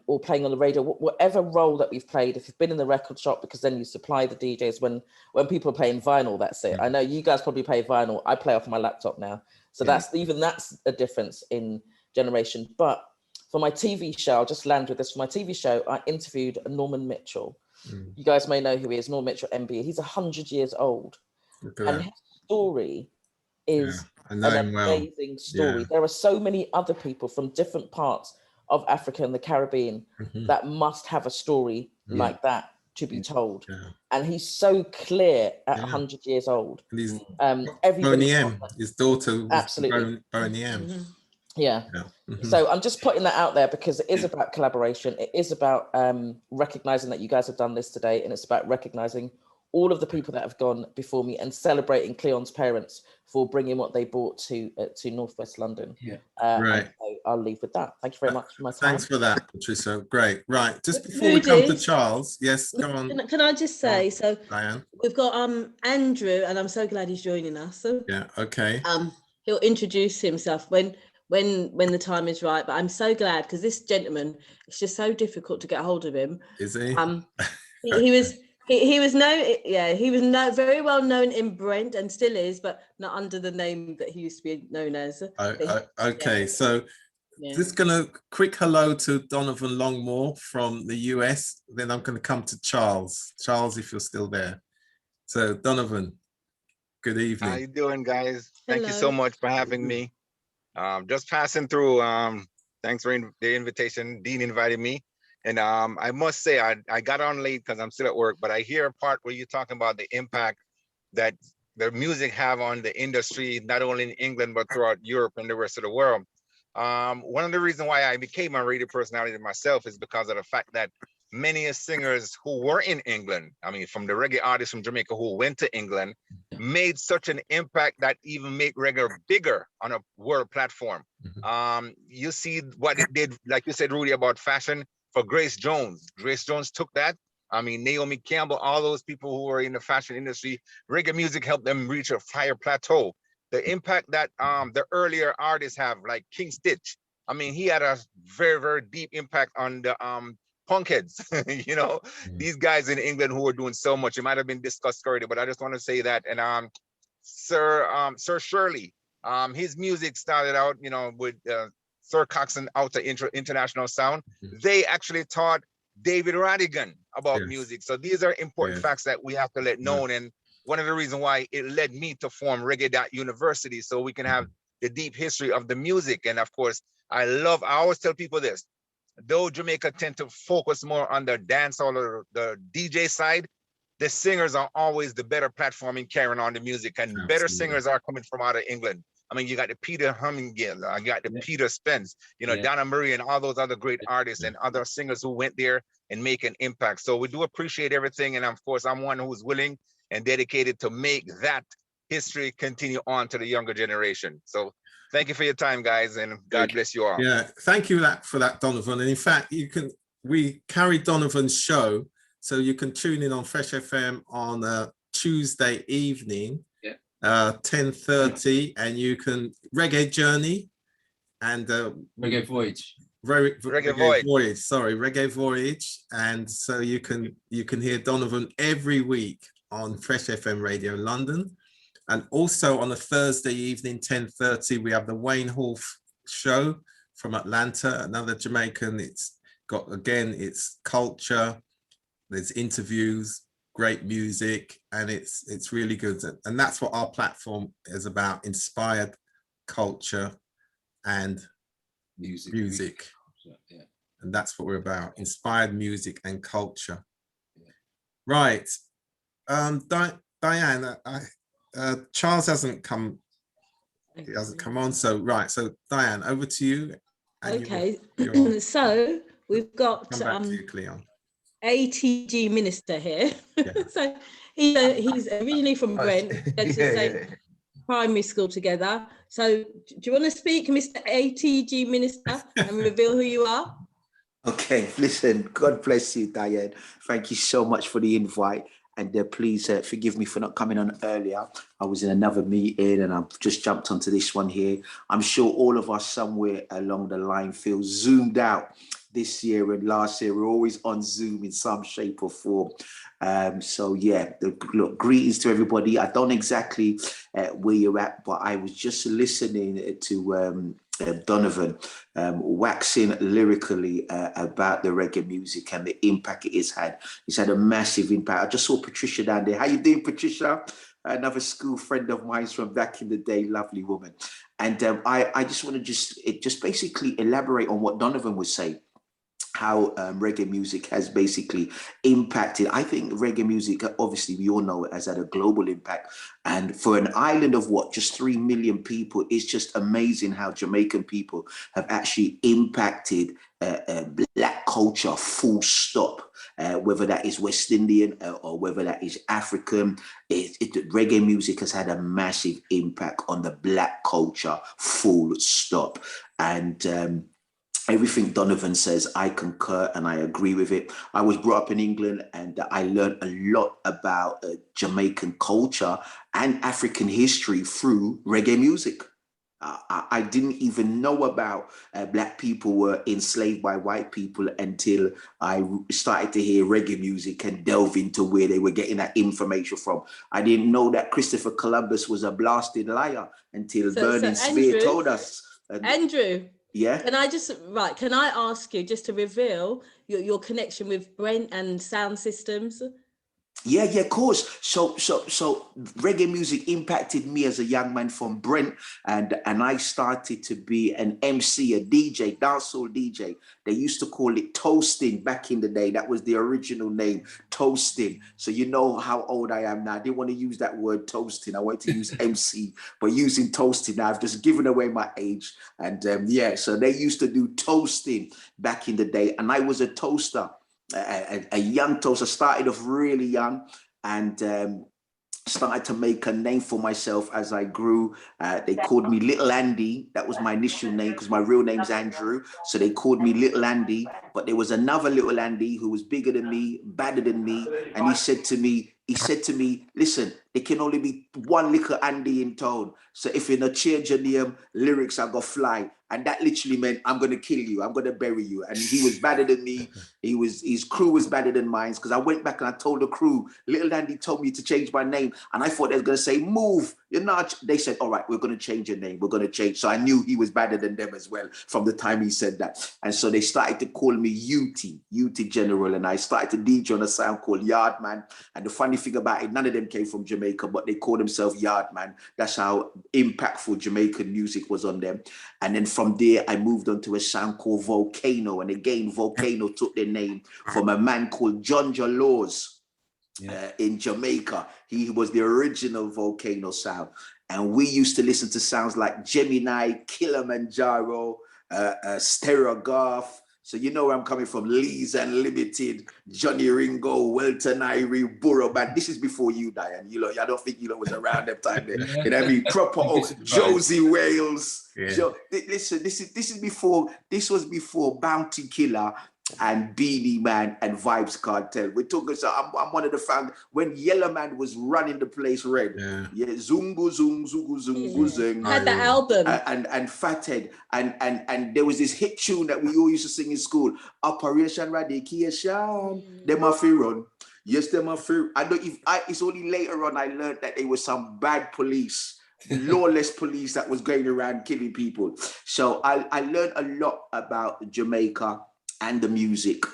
or playing on the radio, whatever role that we've played. If you've been in the record shop, because then you supply the DJs when people are playing vinyl, that's it. I know you guys probably play vinyl. I play off my laptop now. So that's a difference in generation. But for my TV show, I'll just land with this. For my TV show, I interviewed Norman Mitchell. You guys may know who he is, Norman Mitchell, MB. He's 100 years old. And his story is an amazing story. There are so many other people from different parts of Africa and the Caribbean that must have a story like that to be told. And he's so clear at 100 years old. Boney M, his daughter was absolutely Boney M. So I'm just putting that out there because it is about collaboration. It is about recognizing that you guys have done this today, and it's about recognizing all of the people that have gone before me and celebrating Cleon's parents for bringing what they brought to Northwest London. So I'll leave with that. Thank you very much for my time. Thanks for that, Patricia. Great. Right, just before we come to Charles, yes, go on. Can I just say, so Diane, we've got Andrew, and I'm so glad he's joining us. So, okay. He'll introduce himself when the time is right. But I'm so glad because this gentleman, it's just so difficult to get hold of him. Is he? He was very well known in Brent and still is, but not under the name that he used to be known as. Okay, so just gonna quick hello to Donovan Longmore from the US. Then I'm gonna come to Charles. Charles, if you're still there. So Donovan, good evening. How you doing, guys? Thank you so much for having me. Just passing through. Thanks for the invitation. Dean invited me. And I must say, I got on late because I'm still at work, but I hear a part where you're talking about the impact that the music have on the industry, not only in England, but throughout Europe and the rest of the world. One of the reasons why I became a radio personality myself is because of the fact that many singers who were in England, I mean, from the reggae artists from Jamaica who went to England, made such an impact that even made reggae bigger on a world platform. You see what it did, like you said, Rudy, about fashion. For Grace Jones. Grace Jones took that. I mean, Naomi Campbell, all those people who were in the fashion industry, reggae music helped them reach a higher plateau. The impact that the earlier artists have, like King Stitch, I mean, he had a very, very deep impact on the punk heads. You know, these guys in England who were doing so much. It might have been discussed already, but I just want to say that. And Sir Shirley, his music started out, you know, with Sir Coxsone Outer International Sound. They actually taught David Radigan about music. So these are important facts that we have to let known. And one of the reasons why it led me to form Reggae University, so we can have the deep history of the music. And of course, I always tell people this, though Jamaica tend to focus more on the dance or the DJ side, the singers are always the better platform in carrying on the music, and better singers are coming from out of England. I mean, you got the Peter Hummingale, I got the Peter Spence, you know, Donna Marie and all those other great artists and other singers who went there and make an impact. So we do appreciate everything. And of course, I'm one who's willing and dedicated to make that history continue on to the younger generation. So thank you for your time, guys, and God bless you all. Yeah, thank you for that, Donovan. And in fact, we carry Donovan's show, so you can tune in on Fresh FM on Tuesday evening. 10:30, and you can Reggae Journey and Reggae Voyage. Reggae Voyage, and so you can hear Donovan every week on Fresh FM Radio London, and also on a Thursday evening 10:30 we have the Wayne Hall show from Atlanta, another Jamaican. It's culture, there's interviews, great music, and it's really good. And that's what our platform is about: inspired culture and music. And that's what we're about: inspired music and culture. Right. Diane, Charles hasn't come on, so right, so Diane, over to you. Okay. So we've got come back to you, Cleon. ATG minister here. So he's originally from Brent, went to the same primary school together. So do you want to speak, Mr. ATG minister, and reveal who you are? Okay, listen, God bless you, Diane. Thank you so much for the invite. And please forgive me for not coming on earlier. I was in another meeting and I've just jumped onto this one here. I'm sure all of us somewhere along the line feel zoomed out this year and last year. We're always on Zoom in some shape or form. So yeah, look, greetings to everybody. I don't exactly where you're at, but I was just listening to Donovan waxing lyrically about the reggae music and the impact it has had. It's had a massive impact. I just saw Patricia down there. How you doing, Patricia? Another school friend of mine from back in the day, lovely woman. And I just want to just basically elaborate on what Donovan was saying. How reggae music has basically impacted. I think reggae music, obviously we all know it, has had a global impact. And for an island of just 3 million people, it's just amazing how Jamaican people have actually impacted Black culture, full stop. Whether that is West Indian or whether that is African, reggae music has had a massive impact on the Black culture, full stop. And everything Donovan says, I concur and I agree with it. I was brought up in England and I learned a lot about Jamaican culture and African history through reggae music. I didn't even know about Black people were enslaved by white people until I started to hear reggae music and delve into where they were getting that information from. I didn't know that Christopher Columbus was a blasted liar until Burning Spear told us. Andrew. Yeah. Can I ask you just to reveal your connection with Brent and sound systems? Yeah, of course. So reggae music impacted me as a young man from Brent, and I started to be an MC, a DJ, dancehall DJ. They used to call it toasting back in the day. That was the original name, toasting. So you know how old I am now. I didn't want to use that word toasting. I wanted to use MC, but using toasting now, I've just given away my age. And so they used to do toasting back in the day, and I was a toaster. A young toaster, started off really young and started to make a name for myself as I grew. They called me Little Andy. That was my initial name because my real name's Andrew. So they called me Little Andy. But there was another Little Andy who was bigger than me, badder than me. And he said to me, listen, there can only be one Little Andy in town. So if you're not change your name, lyrics are going to fly. And that literally meant I'm going to kill you. I'm going to bury you. And he was badder than me. His crew was badder than mine because I went back and I told the crew, Little Andy told me to change my name. And I thought they were going to say, move. You're not. They said, all right, we're going to change your name. We're going to change. So I knew he was badder than them as well from the time he said that. And so they started to call me UT General. And I started to DJ on a sound called Yardman. And the funny thing about it, none of them came from Jamaica, but they called themselves Yardman. That's how impactful Jamaican music was on them. And then from there, I moved on to a sound called Volcano. And again, Volcano took their name from a man called John Laws in Jamaica. He was the original Volcano sound. And we used to listen to sounds like Gemini, Kilimanjaro, Stereogolf. So you know where I'm coming from. Lee's Unlimited, Johnny Ringo, Welton Irie, Burro Band. This is before you, Diane. I don't think you was around that time there. You know what I mean? Proper Josie Wales. Yeah. Listen, this was before Bounty Killer and Beanie Man and Vibes Cartel. We're talking, so I'm one of the founders when Yellow Man was running the place red. Yeah, Zungu Zung Zugu Zungu Zung. Had that album. And Fathead. And there was this hit tune that we all used to sing in school. Operation Radication. Them a fi run. Yes, them a fi. It's only later on I learned that they were some bad police. Lawless police that was going around killing people. So I learned a lot about Jamaica and the music,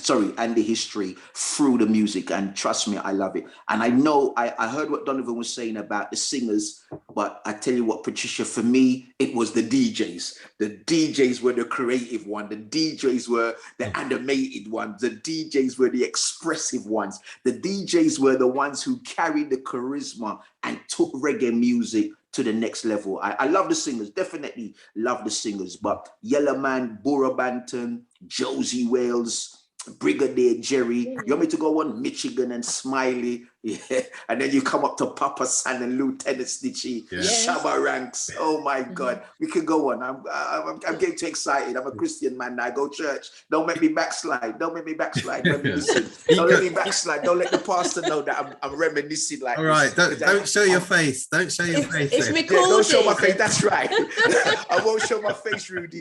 and the history through the music. And trust me, I love it. And I know, I heard what Donovan was saying about the singers, but I tell you what, Patricia, for me, it was the DJs. The DJs were the creative one. The DJs were the animated ones. The DJs were the expressive ones. The DJs were the ones who carried the charisma and took reggae music to the next level. I love the singers, definitely love the singers, but Yellow Man, Burro Banton, Josie Wales, Brigadier Jerry. You want me to go on Michigan and Smiley? Yeah. And then you come up to Papa San and Lieutenant Snitchy, Shabba Ranks. Oh my God. We can go on. I'm getting too excited. I'm a Christian man now. I go church. Don't make me backslide. Don't make me backslide. Reminiscing. Don't let me backslide. Don't let the pastor know that I'm reminiscing like all right. this. Don't show your face. Don't show your face. It's Yeah, recorded. don't show my face. That's right. I won't show my face, Rudy.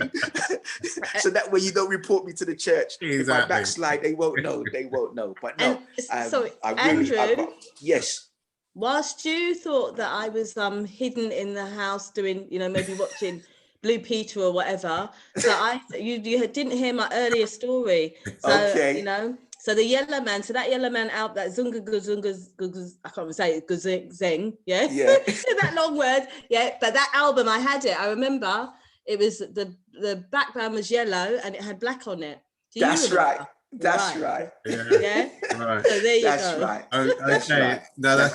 So that way you don't report me to the church. Exactly. If I backslide, they won't know. They won't know. But no. Sorry, Really, Andrew. Yes. Whilst you thought that I was hidden in the house doing, maybe watching Blue Peter or whatever, so you didn't hear my earlier story. So Okay. So the yellow man, that yellow man out, that zunga, I can't even say it, zing, yeah, that long word, yeah. But that album, I had it. I remember it was the background was yellow and it had black on it. That's right. That's right. Yeah. Right. So there you That's go. right. Okay. That's right. No,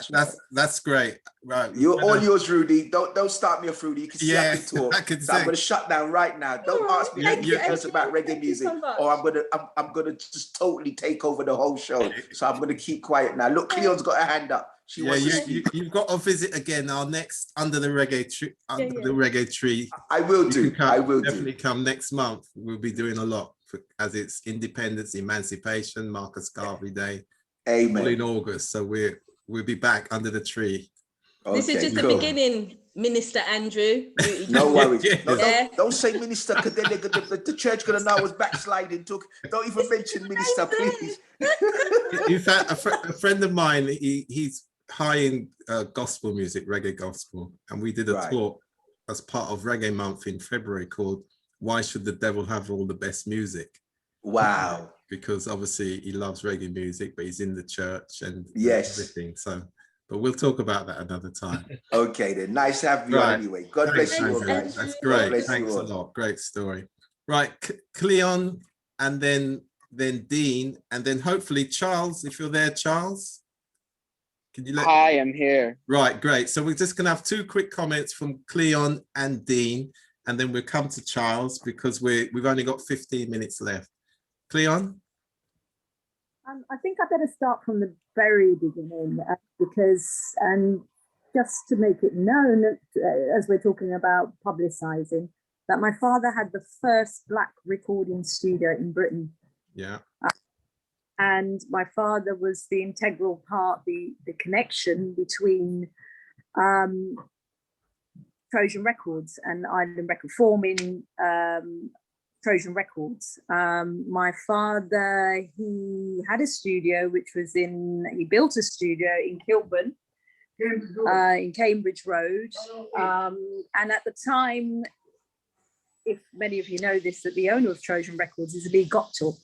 that's great. Right. You're all yours, Rudy. Don't start me off, Rudy. You can see I can talk. I can so I'm gonna shut down right now. Don't ask me anything else about reggae music, or I'm gonna just totally take over the whole show. So I'm gonna keep quiet now. Look, Cleon's got her hand up. She wants to speak. You've got to visit again our next Under the Reggae Tree. The Reggae Tree. I will do. I will definitely come next month. We'll be doing a lot as it's Independence, Emancipation, Marcus Garvey Day. Amen. All in August, so we'll be back under the tree. This is just the beginning, Minister Andrew. No worries. No, don't say minister, because then the church gonna know I was backsliding. Don't even mention minister, please. In fact, a friend of mine, he's high in gospel music, reggae gospel, and we did a talk as part of Reggae Month in February called "Why Should the Devil Have All the Best Music?" Wow. Because obviously he loves reggae music, but he's in the church and everything. So, but we'll talk about that another time. Okay, then. Nice to have you on anyway. God bless you all, guys. That's great. Thanks a lot. Great story. Right, Cleon, and then Dean, and then hopefully Charles, if you're there, Charles. Can you let Hi, I'm here. Right, great. So we're just gonna have two quick comments from Cleon and Dean, and then we'll come to Charles because we've only got 15 minutes left. Cleon? I think I better start from the very beginning because, just to make it known, as we're talking about publicising, that my father had the first black recording studio in Britain. Yeah. And my father was the integral part, the connection between Trojan Records and Island Record, forming Trojan Records. My father, he had a studio he built a studio in Kilburn, in Cambridge Road. And at the time, if many of you know this, that the owner of Trojan Records is Lee Goptal.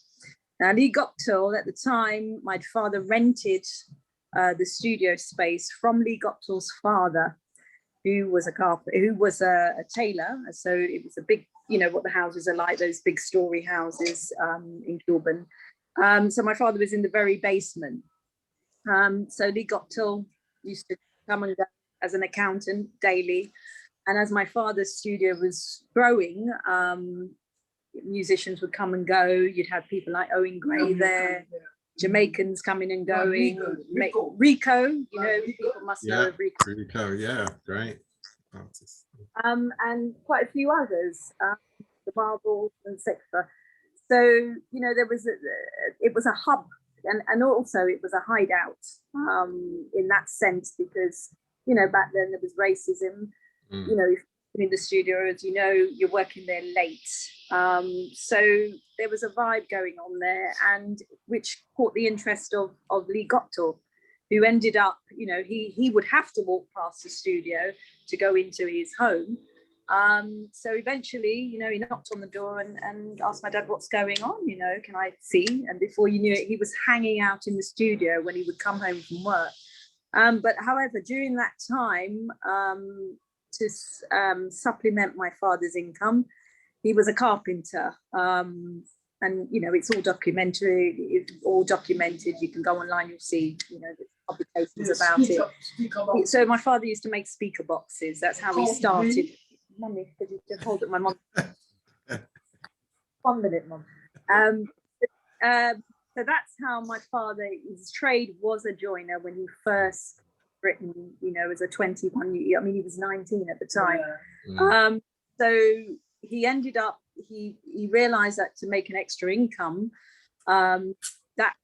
Now, Lee Goptal, at the time, my father rented the studio space from Lee Goptal's father, who was a carpenter, who was a tailor. So it was a big, what the houses are like, those big story houses in Kilburn. So my father was in the very basement. So Lee Goptal used to come and go as an accountant daily. And as my father's studio was growing, musicians would come and go. You'd have people like Owen Gray there, Jamaicans coming and going. Rico, people must know of Rico. Rico, yeah, great. And quite a few others, the Marbles, etc. So it was a hub, and also it was a hideout in that sense, because back then there was racism. In the studio, as you know, you're working there late. So there was a vibe going on there, and which caught the interest of Lee Goptal, who ended up, he would have to walk past the studio to go into his home. So eventually, he knocked on the door and asked my dad, what's going on? Can I see? And before you knew it, he was hanging out in the studio when he would come home from work. But however, during that time, to supplement my father's income, he was a carpenter. And it's all documented. You can go online, you'll see publications about it. So my father used to make speaker boxes. That's how he started. Mummy, could you just hold it, my mum? 1 minute, Mum. So that's how my father, his trade was a joiner when he first written, you know, as a 21-year, I mean, he was 19 at the time. Yeah. So he ended up, he realized that to make an extra income, that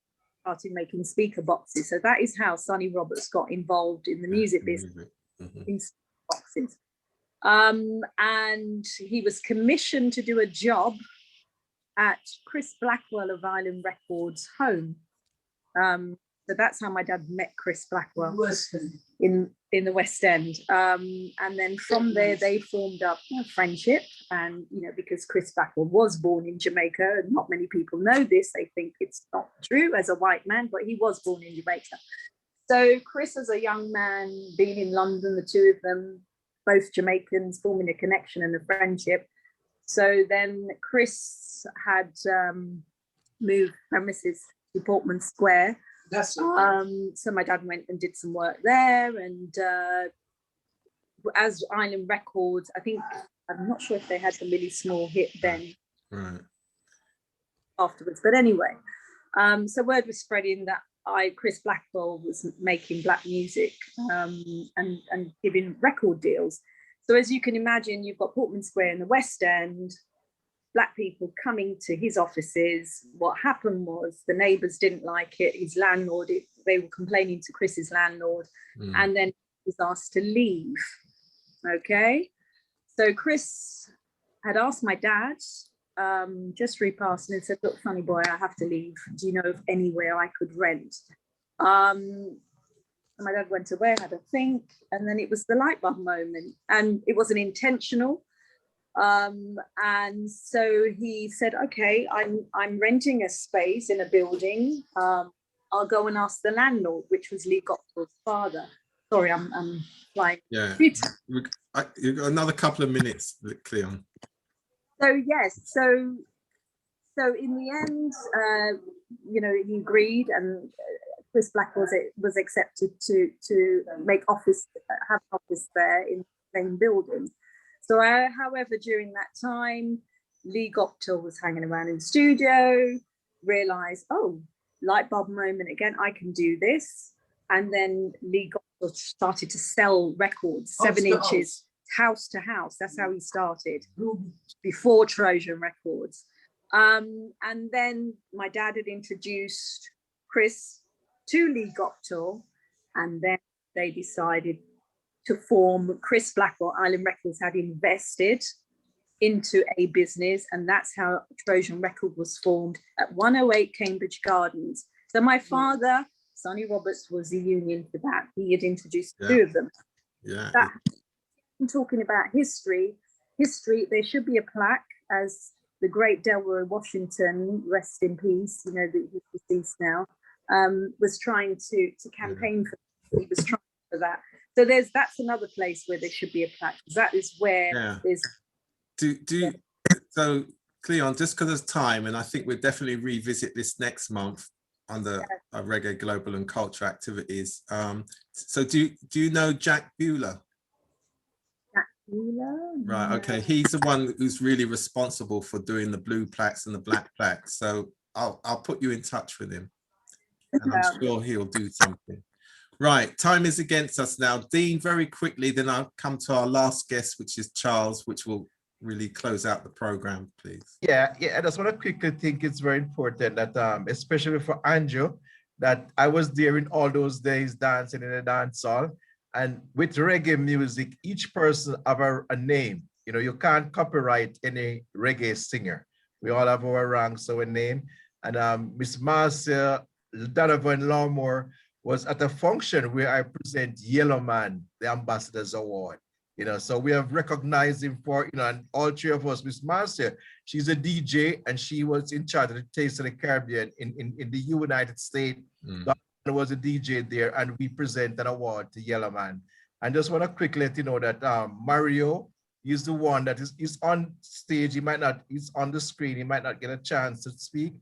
started making speaker boxes. So that is how Sonny Roberts got involved in the music business, in boxes. And he was commissioned to do a job at Chris Blackwell of Island Records' home. So that's how my dad met Chris Blackwell in the West End. And then from there, they formed up a friendship. And, you know, because Chris Blackwell was born in Jamaica, and not many people know this, they think it's not true as a white man, but he was born in Jamaica. So Chris, as a young man, being in London, the two of them, both Jamaicans, forming a connection and a friendship. So then Chris had moved premises to Portman Square. So my dad went and did some work there, and as Island Records, I think, I'm not sure if they had the really small hit then afterwards, but anyway, so word was spreading that Chris Blackwell was making black music and giving record deals. So as you can imagine, you've got Portman Square in the West End, black people coming to his offices. What happened was the neighbours didn't like it. His landlord, they were complaining to Chris's landlord, and then he was asked to leave. Okay, so Chris had asked my dad, just repassed, and said, "Look, funny boy, I have to leave. Do you know of anywhere I could rent?" And my dad went away, had a think, and then it was the light bulb moment, and it wasn't intentional. And so he said, "Okay, I'm renting a space in a building. I'll go and ask the landlord," which was Lee Gottfried's father. Sorry, I'm flying. Yeah, you've got another couple of minutes, Cleon. So yes, so in the end, you know, he agreed, and Chris Black was accepted to make have office there in the same building. So, however, during that time, Lee Gottfried was hanging around in the studio, realized, oh, light bulb moment again, I can do this. And then Lee Gottfried started to sell records, 7 inches, house to house. That's how he started, before Trojan Records. And then my dad had introduced Chris to Lee Gottfried, and then they decided to form Chris Blackwell. Island Records had invested into a business, and that's how Trojan Record was formed at 108 Cambridge Gardens. So my father, Sonny Roberts, was the union for that. He had introduced two of them. Yeah. I'm talking about history. There should be a plaque, as the great Delroy Washington, rest in peace, you know, that he's deceased now, was trying to campaign for. He was trying for that. So that's another place where there should be a plaque. That is where there's. So Cleon, just because of time, and I think we'll definitely revisit this next month under Reggae Global and Culture activities. So do you know Jack Bueller? Right, okay, he's the one who's really responsible for doing the blue plaques and the black plaques. So I'll put you in touch with him, and I'm sure he'll do something. Right, time is against us now. Dean, very quickly, then I'll come to our last guest, which is Charles, which will really close out the program, please. Yeah, I just want to quickly think it's very important that, especially for Andrew, that I was there in all those days dancing in a dance hall. And with reggae music, each person have a name. You know, you can't copyright any reggae singer. We all have our ranks, our name. And Miss Marcia Donovan Lawmore was at a function where I present Yellow Man, the Ambassador's Award. You know, so we have recognized him for, you know, and all three of us, Miss Marcia, she's a DJ, and she was in charge of the Taste of the Caribbean in the United States. Was a DJ there, and we present an award to Yellow Man. And just want to quickly let you know that Mario is the one that is on stage. He's on the screen, he might not get a chance to speak,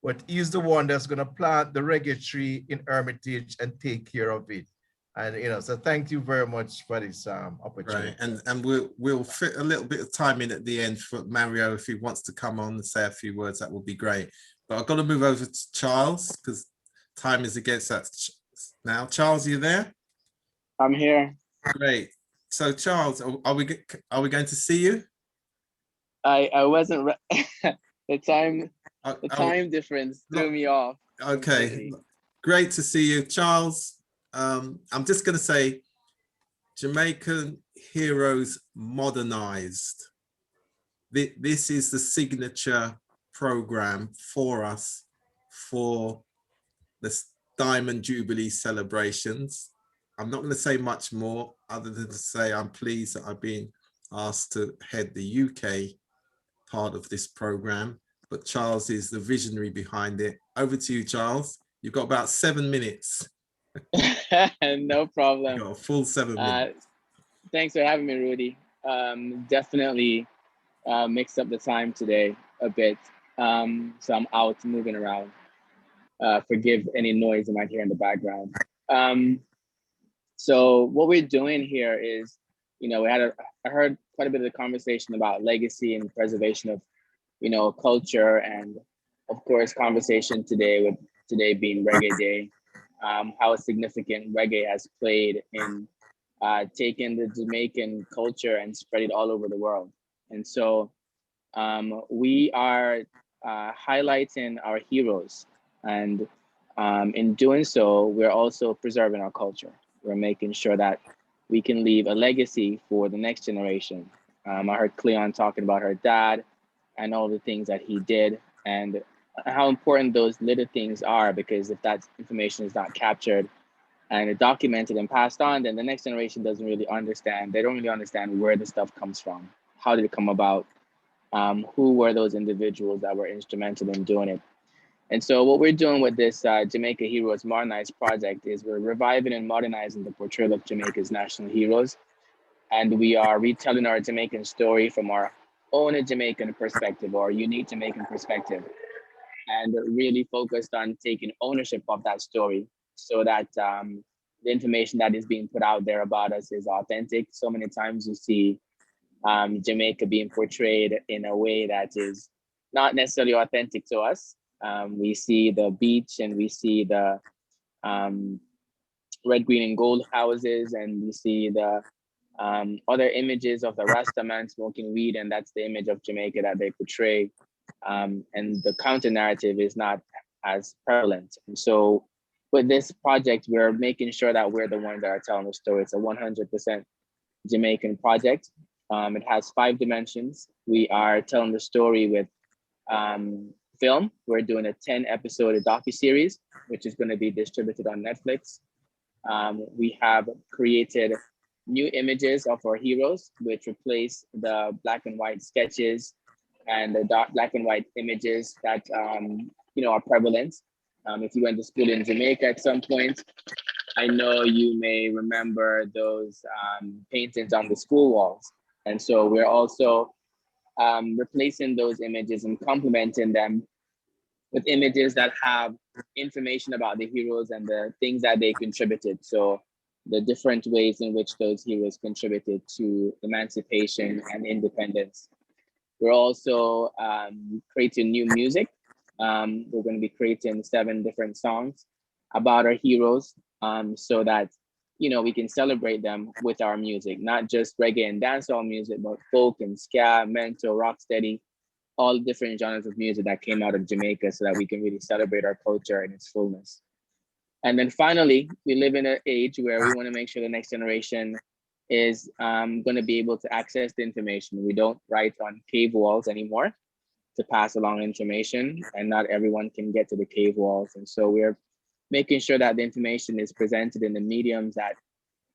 but he's the one that's going to plant the reggae tree in Hermitage and take care of it. And, you know, so thank you very much for this opportunity. Right, and we'll fit a little bit of time in at the end for Mario if he wants to come on and say a few words. That would be great. But I've got to move over to Charles because time is against us now. Charles, are you there? I'm here. Great. So Charles, are we going to see you? I wasn't the time difference threw me off. Okay, completely. Great to see you, Charles. I'm just going to say Jamaican Heroes Modernized. This is the signature program for us for the Diamond Jubilee celebrations. I'm not going to say much more other than to say I'm pleased that I've been asked to head the UK part of this program, but Charles is the visionary behind it. Over to you, Charles. You've got about 7 minutes. No problem. You've got a full 7 minutes. Thanks for having me, Rudy. Definitely mixed up the time today a bit. So I'm out moving around. Forgive any noise you might hear in the background. So what we're doing here is, I heard quite a bit of the conversation about legacy and preservation of, culture, and of course, conversation today being Reggae Day, how significant reggae has played in taking the Jamaican culture and spread it all over the world. And so we are highlighting our heroes, and in doing so, we're also preserving our culture. We're making sure that we can leave a legacy for the next generation. I heard Cleon talking about her dad and all the things that he did, and how important those little things are, because if that information is not captured and documented and passed on, then the next generation doesn't really understand. They don't really understand where the stuff comes from. How did it come about? Who were those individuals that were instrumental in doing it? And so what we're doing with this Jamaica Heroes Modernized project is we're reviving and modernizing the portrayal of Jamaica's national heroes. And we are retelling our Jamaican story from our own Jamaican perspective, or unique Jamaican perspective, and really focused on taking ownership of that story so that the information that is being put out there about us is authentic. So many times you see Jamaica being portrayed in a way that is not necessarily authentic to us. We see the beach and we see the red, green, and gold houses, and we see the other images of the Rasta man smoking weed, and that's the image of Jamaica that they portray. And the counter narrative is not as prevalent. And so with this project, we're making sure that we're the ones that are telling the story. It's a 100% Jamaican project. It has 5 dimensions. We are telling the story with film. We're doing a 10-episode docuseries, which is going to be distributed on Netflix. We have created new images of our heroes, which replace the black and white sketches and the dark black and white images that are prevalent. If you went to school in Jamaica at some point, I know you may remember those paintings on the school walls. And so we're also replacing those images and complementing them with images that have information about the heroes and the things that they contributed. So the different ways in which those heroes contributed to emancipation and independence. We're also creating new music. We're going to be creating 7 different songs about our heroes so that we can celebrate them with our music, not just reggae and dancehall music, but folk and ska, mento, rocksteady, all different genres of music that came out of Jamaica, so that we can really celebrate our culture in its fullness. And then finally, we live in an age where we want to make sure the next generation is going to be able to access the information. We don't write on cave walls anymore to pass along information, and not everyone can get to the cave walls. And so we're making sure that the information is presented in the mediums that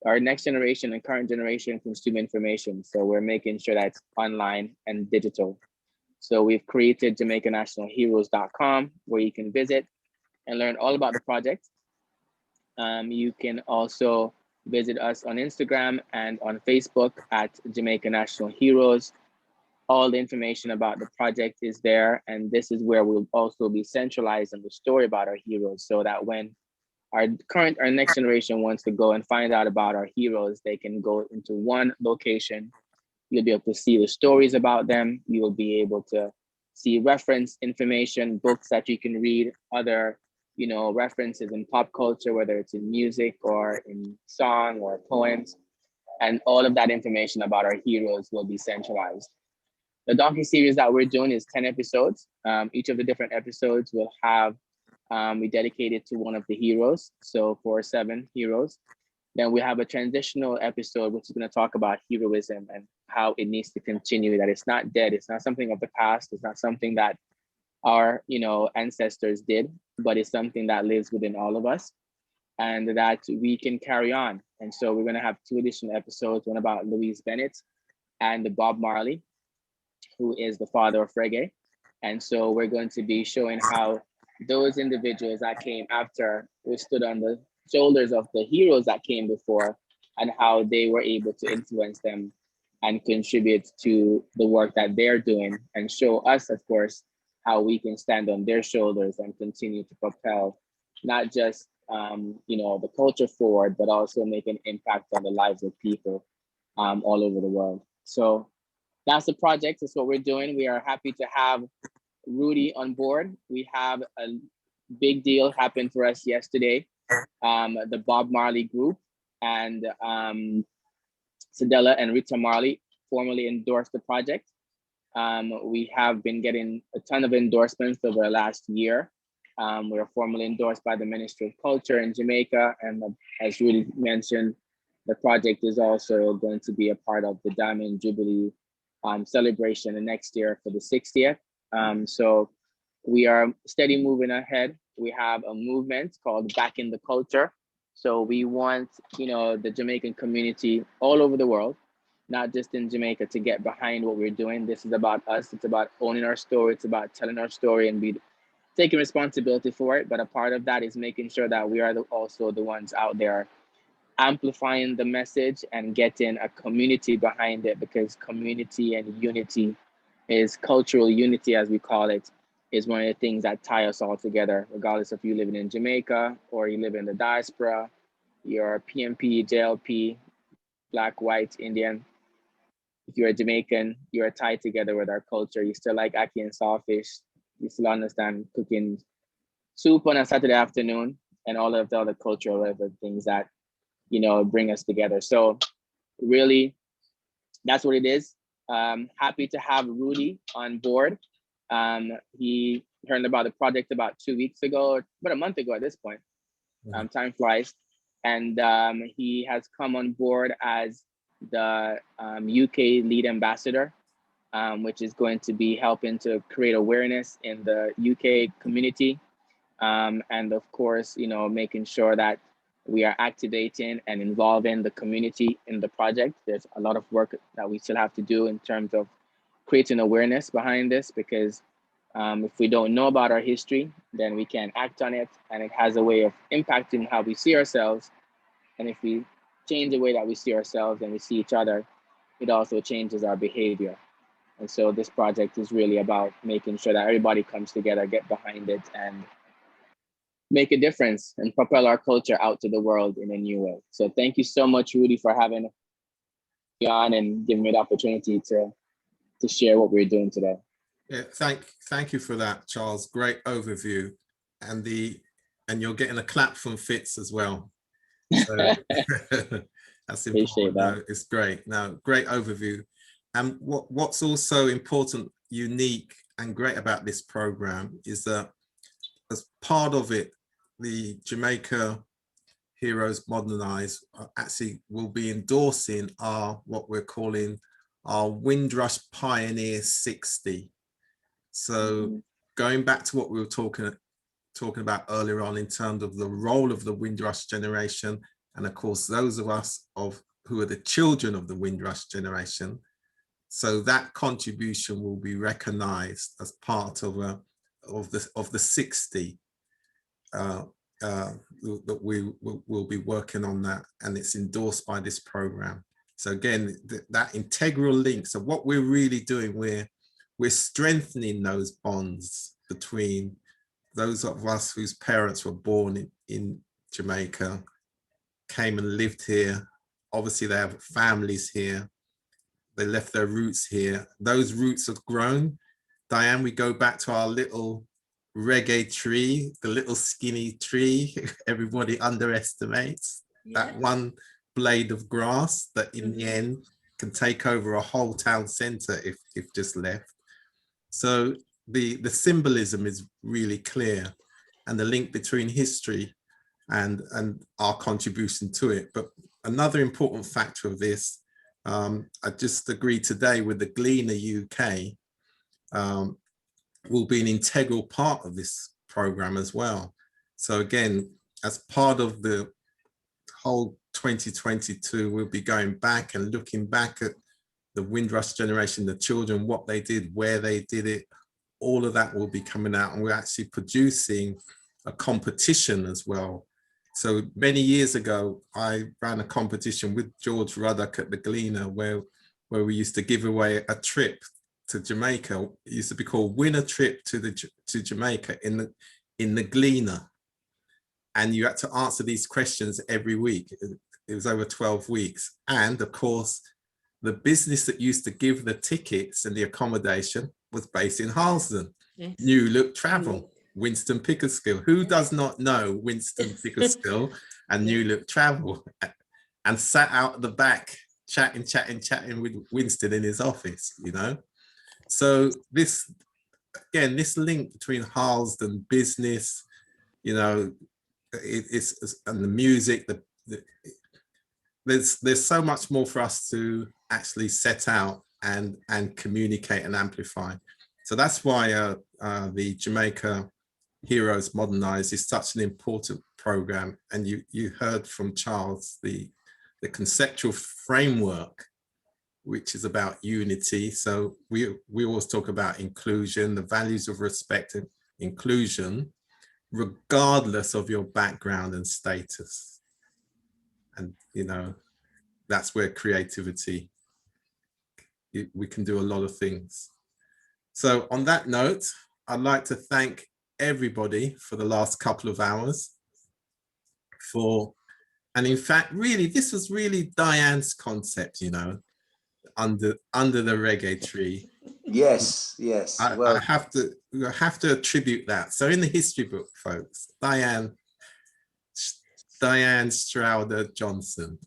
our next generation and current generation consume information. So we're making sure that it's online and digital. So we've created JamaicaNationalHeroes.com, where you can visit and learn all about the project. You can also visit us on Instagram and on Facebook at Jamaica National Heroes. All the information about the project is there. And this is where we'll also be centralizing the story about our heroes, so that when our next generation wants to go and find out about our heroes, they can go into one location. You'll be able to see the stories about them. You will be able to see reference information, books that you can read, other, you know, references in pop culture, whether it's in music or in song or poems. And all of that information about our heroes will be centralized. The docu-series that we're doing is 10 episodes. Each of the different episodes will have, we dedicate it to one of the heroes. So for 7 heroes. Then we have a transitional episode, which is going to talk about heroism and how it needs to continue, that it's not dead. It's not something of the past. It's not something that our, you know, ancestors did, but it's something that lives within all of us and that we can carry on. And so we're going to have 2 additional episodes, one about Louise Bennett and Bob Marley, who is the father of reggae. And so we're going to be showing how those individuals that came after, who stood on the shoulders of the heroes that came before, and how they were able to influence them and contribute to the work that they're doing, and show us, of course, how we can stand on their shoulders and continue to propel not just you know, the culture forward, but also make an impact on the lives of people all over the world. So that's the project. That's what we're doing. We are happy to have Rudy on board. We have a big deal happened for us yesterday. The Bob Marley group and Sedella and Rita Marley formally endorsed the project. We have been getting a ton of endorsements over the last year. We are formally endorsed by the Ministry of Culture in Jamaica. And as Rudy mentioned, the project is also going to be a part of the Diamond Jubilee celebration the next year for the 60th. So we are steady moving ahead. We have a movement called Back in the Culture. So we want, you know, the Jamaican community all over the world, not just in Jamaica, to get behind what we're doing. This is about us. It's about owning our story. It's about telling our story and be taking responsibility for it. But a part of that is making sure that we are also the ones out there amplifying the message and getting a community behind it, because community and unity is cultural unity, as we call it, is one of the things that tie us all together, regardless if you're living in Jamaica or you live in the diaspora, you're PMP, JLP, Black, white, Indian. If you're a Jamaican, you're tied together with our culture. You still like ackee and sawfish. You still understand cooking soup on a Saturday afternoon and all of the other cultural things that, you know, bring us together. So really, that's what it is. Happy to have Rudy on board. He heard about the project about 2 weeks ago, about a month ago at this point. Time flies. And he has come on board as the UK lead ambassador, which is going to be helping to create awareness in the UK community. And of course, you know, making sure that we are activating and involving the community in the project. There's a lot of work that we still have to do in terms of creating awareness behind this, because if we don't know about our history, then we can act on it, and it has a way of impacting how we see ourselves. And if we change the way that we see ourselves and we see each other, it also changes our behavior. And so this project is really about making sure that everybody comes together, get behind it, and make a difference and propel our culture out to the world in a new way. So thank you so much, Rudy, for having me on and giving me the opportunity to share what we're doing today. Yeah, thank you for that, Charles. Great overview, and you're getting a clap from Fitz as well. So that's important. No, it's great. No, great overview. And what's also important, unique, and great about this program is that as part of it, the Jamaica Heroes Modernized actually will be endorsing what we're calling our Windrush Pioneer 60. So going back to what we were talking about earlier on in terms of the role of the Windrush generation, and of course those of us who are the children of the Windrush generation, so that contribution will be recognized as part of the 60 that we will be working on that, and it's endorsed by this program. So again, that integral link. So what we're really doing, we're strengthening those bonds between those of us whose parents were born in Jamaica, came and lived here. Obviously they have families here. They left their roots here. Those roots have grown, Diane, we go back to our little reggae tree, the little skinny tree everybody underestimates. That one blade of grass that in the end can take over a whole town center if just left. So the symbolism is really clear, and the link between history and our contribution to it. But another important factor of this, I just agreed today with the Gleaner UK, will be an integral part of this program as well. So again, as part of the whole 2022, we'll be going back and looking back at the Windrush generation, the children, what they did, where they did it, all of that will be coming out, and we're actually producing a competition as well. So many years ago, I ran a competition with George Ruddock at the Gleaner where we used to give away a trip to Jamaica. It used to be called Win a Trip to Jamaica in the Gleaner. And you had to answer these questions every week. It was over 12 weeks. And of course, the business that used to give the tickets and the accommodation was based in Harlesden. Yes. New Look Travel, Winston Pickersgill. Who does not know Winston Pickersgill and New Look Travel? And sat out the back chatting with Winston in his office, you know? So this, again, this link between Harlesden business, you know, it's and the music, there's so much more for us to actually set out and communicate and amplify. So that's why the Jamaica Heroes Modernized is such an important program. And you heard from Charles the conceptual framework, which is about unity. So we always talk about inclusion, the values of respect and inclusion, regardless of your background and status. And, you know, that's where creativity, we can do a lot of things. So on that note, I'd like to thank everybody for the last couple of hours and in fact, really, this was really Diane's concept, you know, under the reggae tree. Yes, yes. I have to attribute that. So in the history book, folks, Diane Strouder Johnson.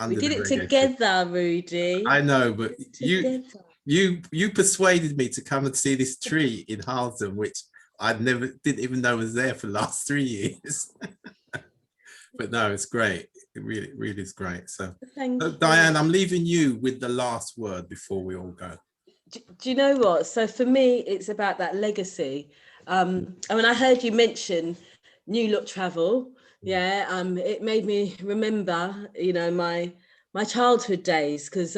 We did it together, Rudy. I know, but you persuaded me to come and see this tree in Harlesden, which I didn't even know was there for the last 3 years. But no, it's great. It really is great. So Diane, I'm leaving you with the last word before we all go. Do you know what? So for me, it's about that legacy. I mean, I heard you mention New Look Travel. Yeah, it made me remember, you know, my childhood days, because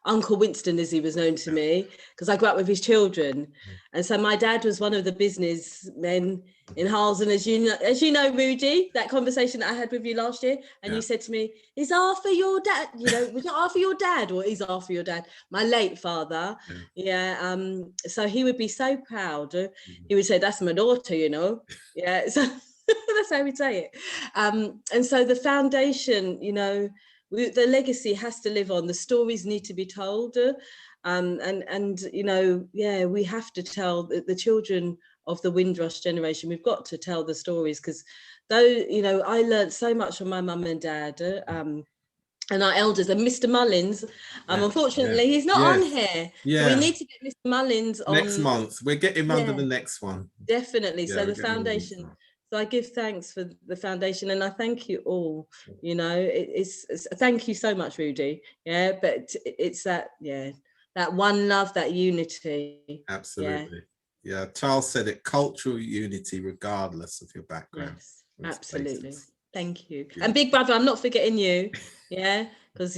Uncle Winston, as he was known to me, because I grew up with his children. And so my dad was one of the businessmen in Harlesden, as you know, Rudy, that conversation that I had with you last year. And you said to me, is Arthur your dad? You know, was it Arthur your dad, or is Arthur your dad? My late father. Yeah. So he would be so proud. He would say, that's my daughter, you know. Yeah. So that's how we'd say it. And so the foundation, you know, the legacy has to live on. The stories need to be told, and you know, yeah, we have to tell the children of the Windrush generation. We've got to tell the stories, because though, you know, I learned so much from my mum and dad, and our elders, and Mr. Mullins. Unfortunately, he's not on here. So we need to get Mr. Mullins on next month. We'll get him under the next one. Definitely. So the foundation. So I give thanks for the foundation, and I thank you all. You know, it's thank you so much, Rudy. Yeah, but it's that that one love, that unity. Absolutely. Yeah, Charles said it, cultural unity regardless of your background. Yes, absolutely. Thank you. And Big Brother, I'm not forgetting you. Yeah, because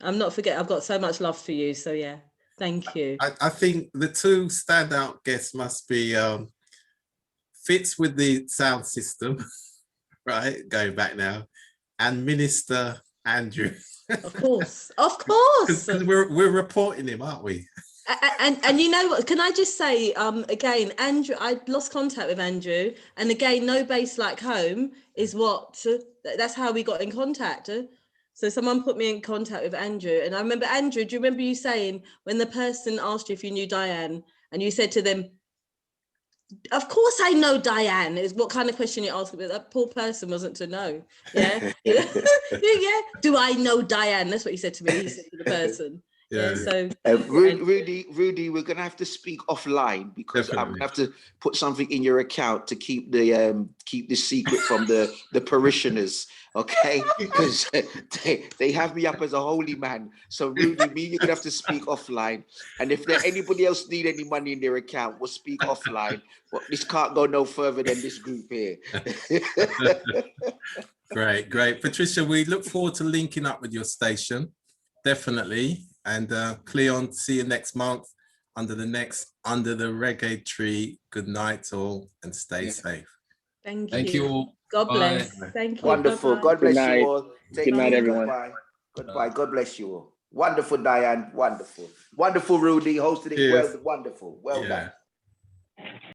I'm not forgetting. I've got so much love for you. So yeah, thank you. I think the two standout guests must be Fitz with the sound system, right? Going back now, and Minister Andrew. Of course, of course. Because we're reporting him, aren't we? And you know what? Can I just say again, Andrew? I lost contact with Andrew, and again, No Bass Like Home is that's how we got in contact. So someone put me in contact with Andrew, and I remember Andrew. Do you remember you saying when the person asked you if you knew Diane, and you said to them, of course I know Diane, is what kind of question you asked, but that poor person wasn't to know. Yeah. Yeah. Do I know Diane? That's what he said to me. He said to the person. Yeah. So Rudy, we're gonna have to speak offline because I'm gonna have to put something in your account to keep the secret from the parishioners, okay? Because they have me up as a holy man. So Rudy, you're gonna have to speak offline. And if there anybody else need any money in their account, we'll speak offline. But this can't go no further than this group here. Great. Patricia, we look forward to linking up with your station. Definitely. And Cleon, see you next month under the reggae tree. Good night all and stay safe. Thank you all. God bless. Thank you. Wonderful. Bye-bye. God bless Good you all. Good night, everyone. Goodbye. God bless you all. Wonderful, Diane. Wonderful. Wonderful, Rudy. Hosted it well. Wonderful. Well done.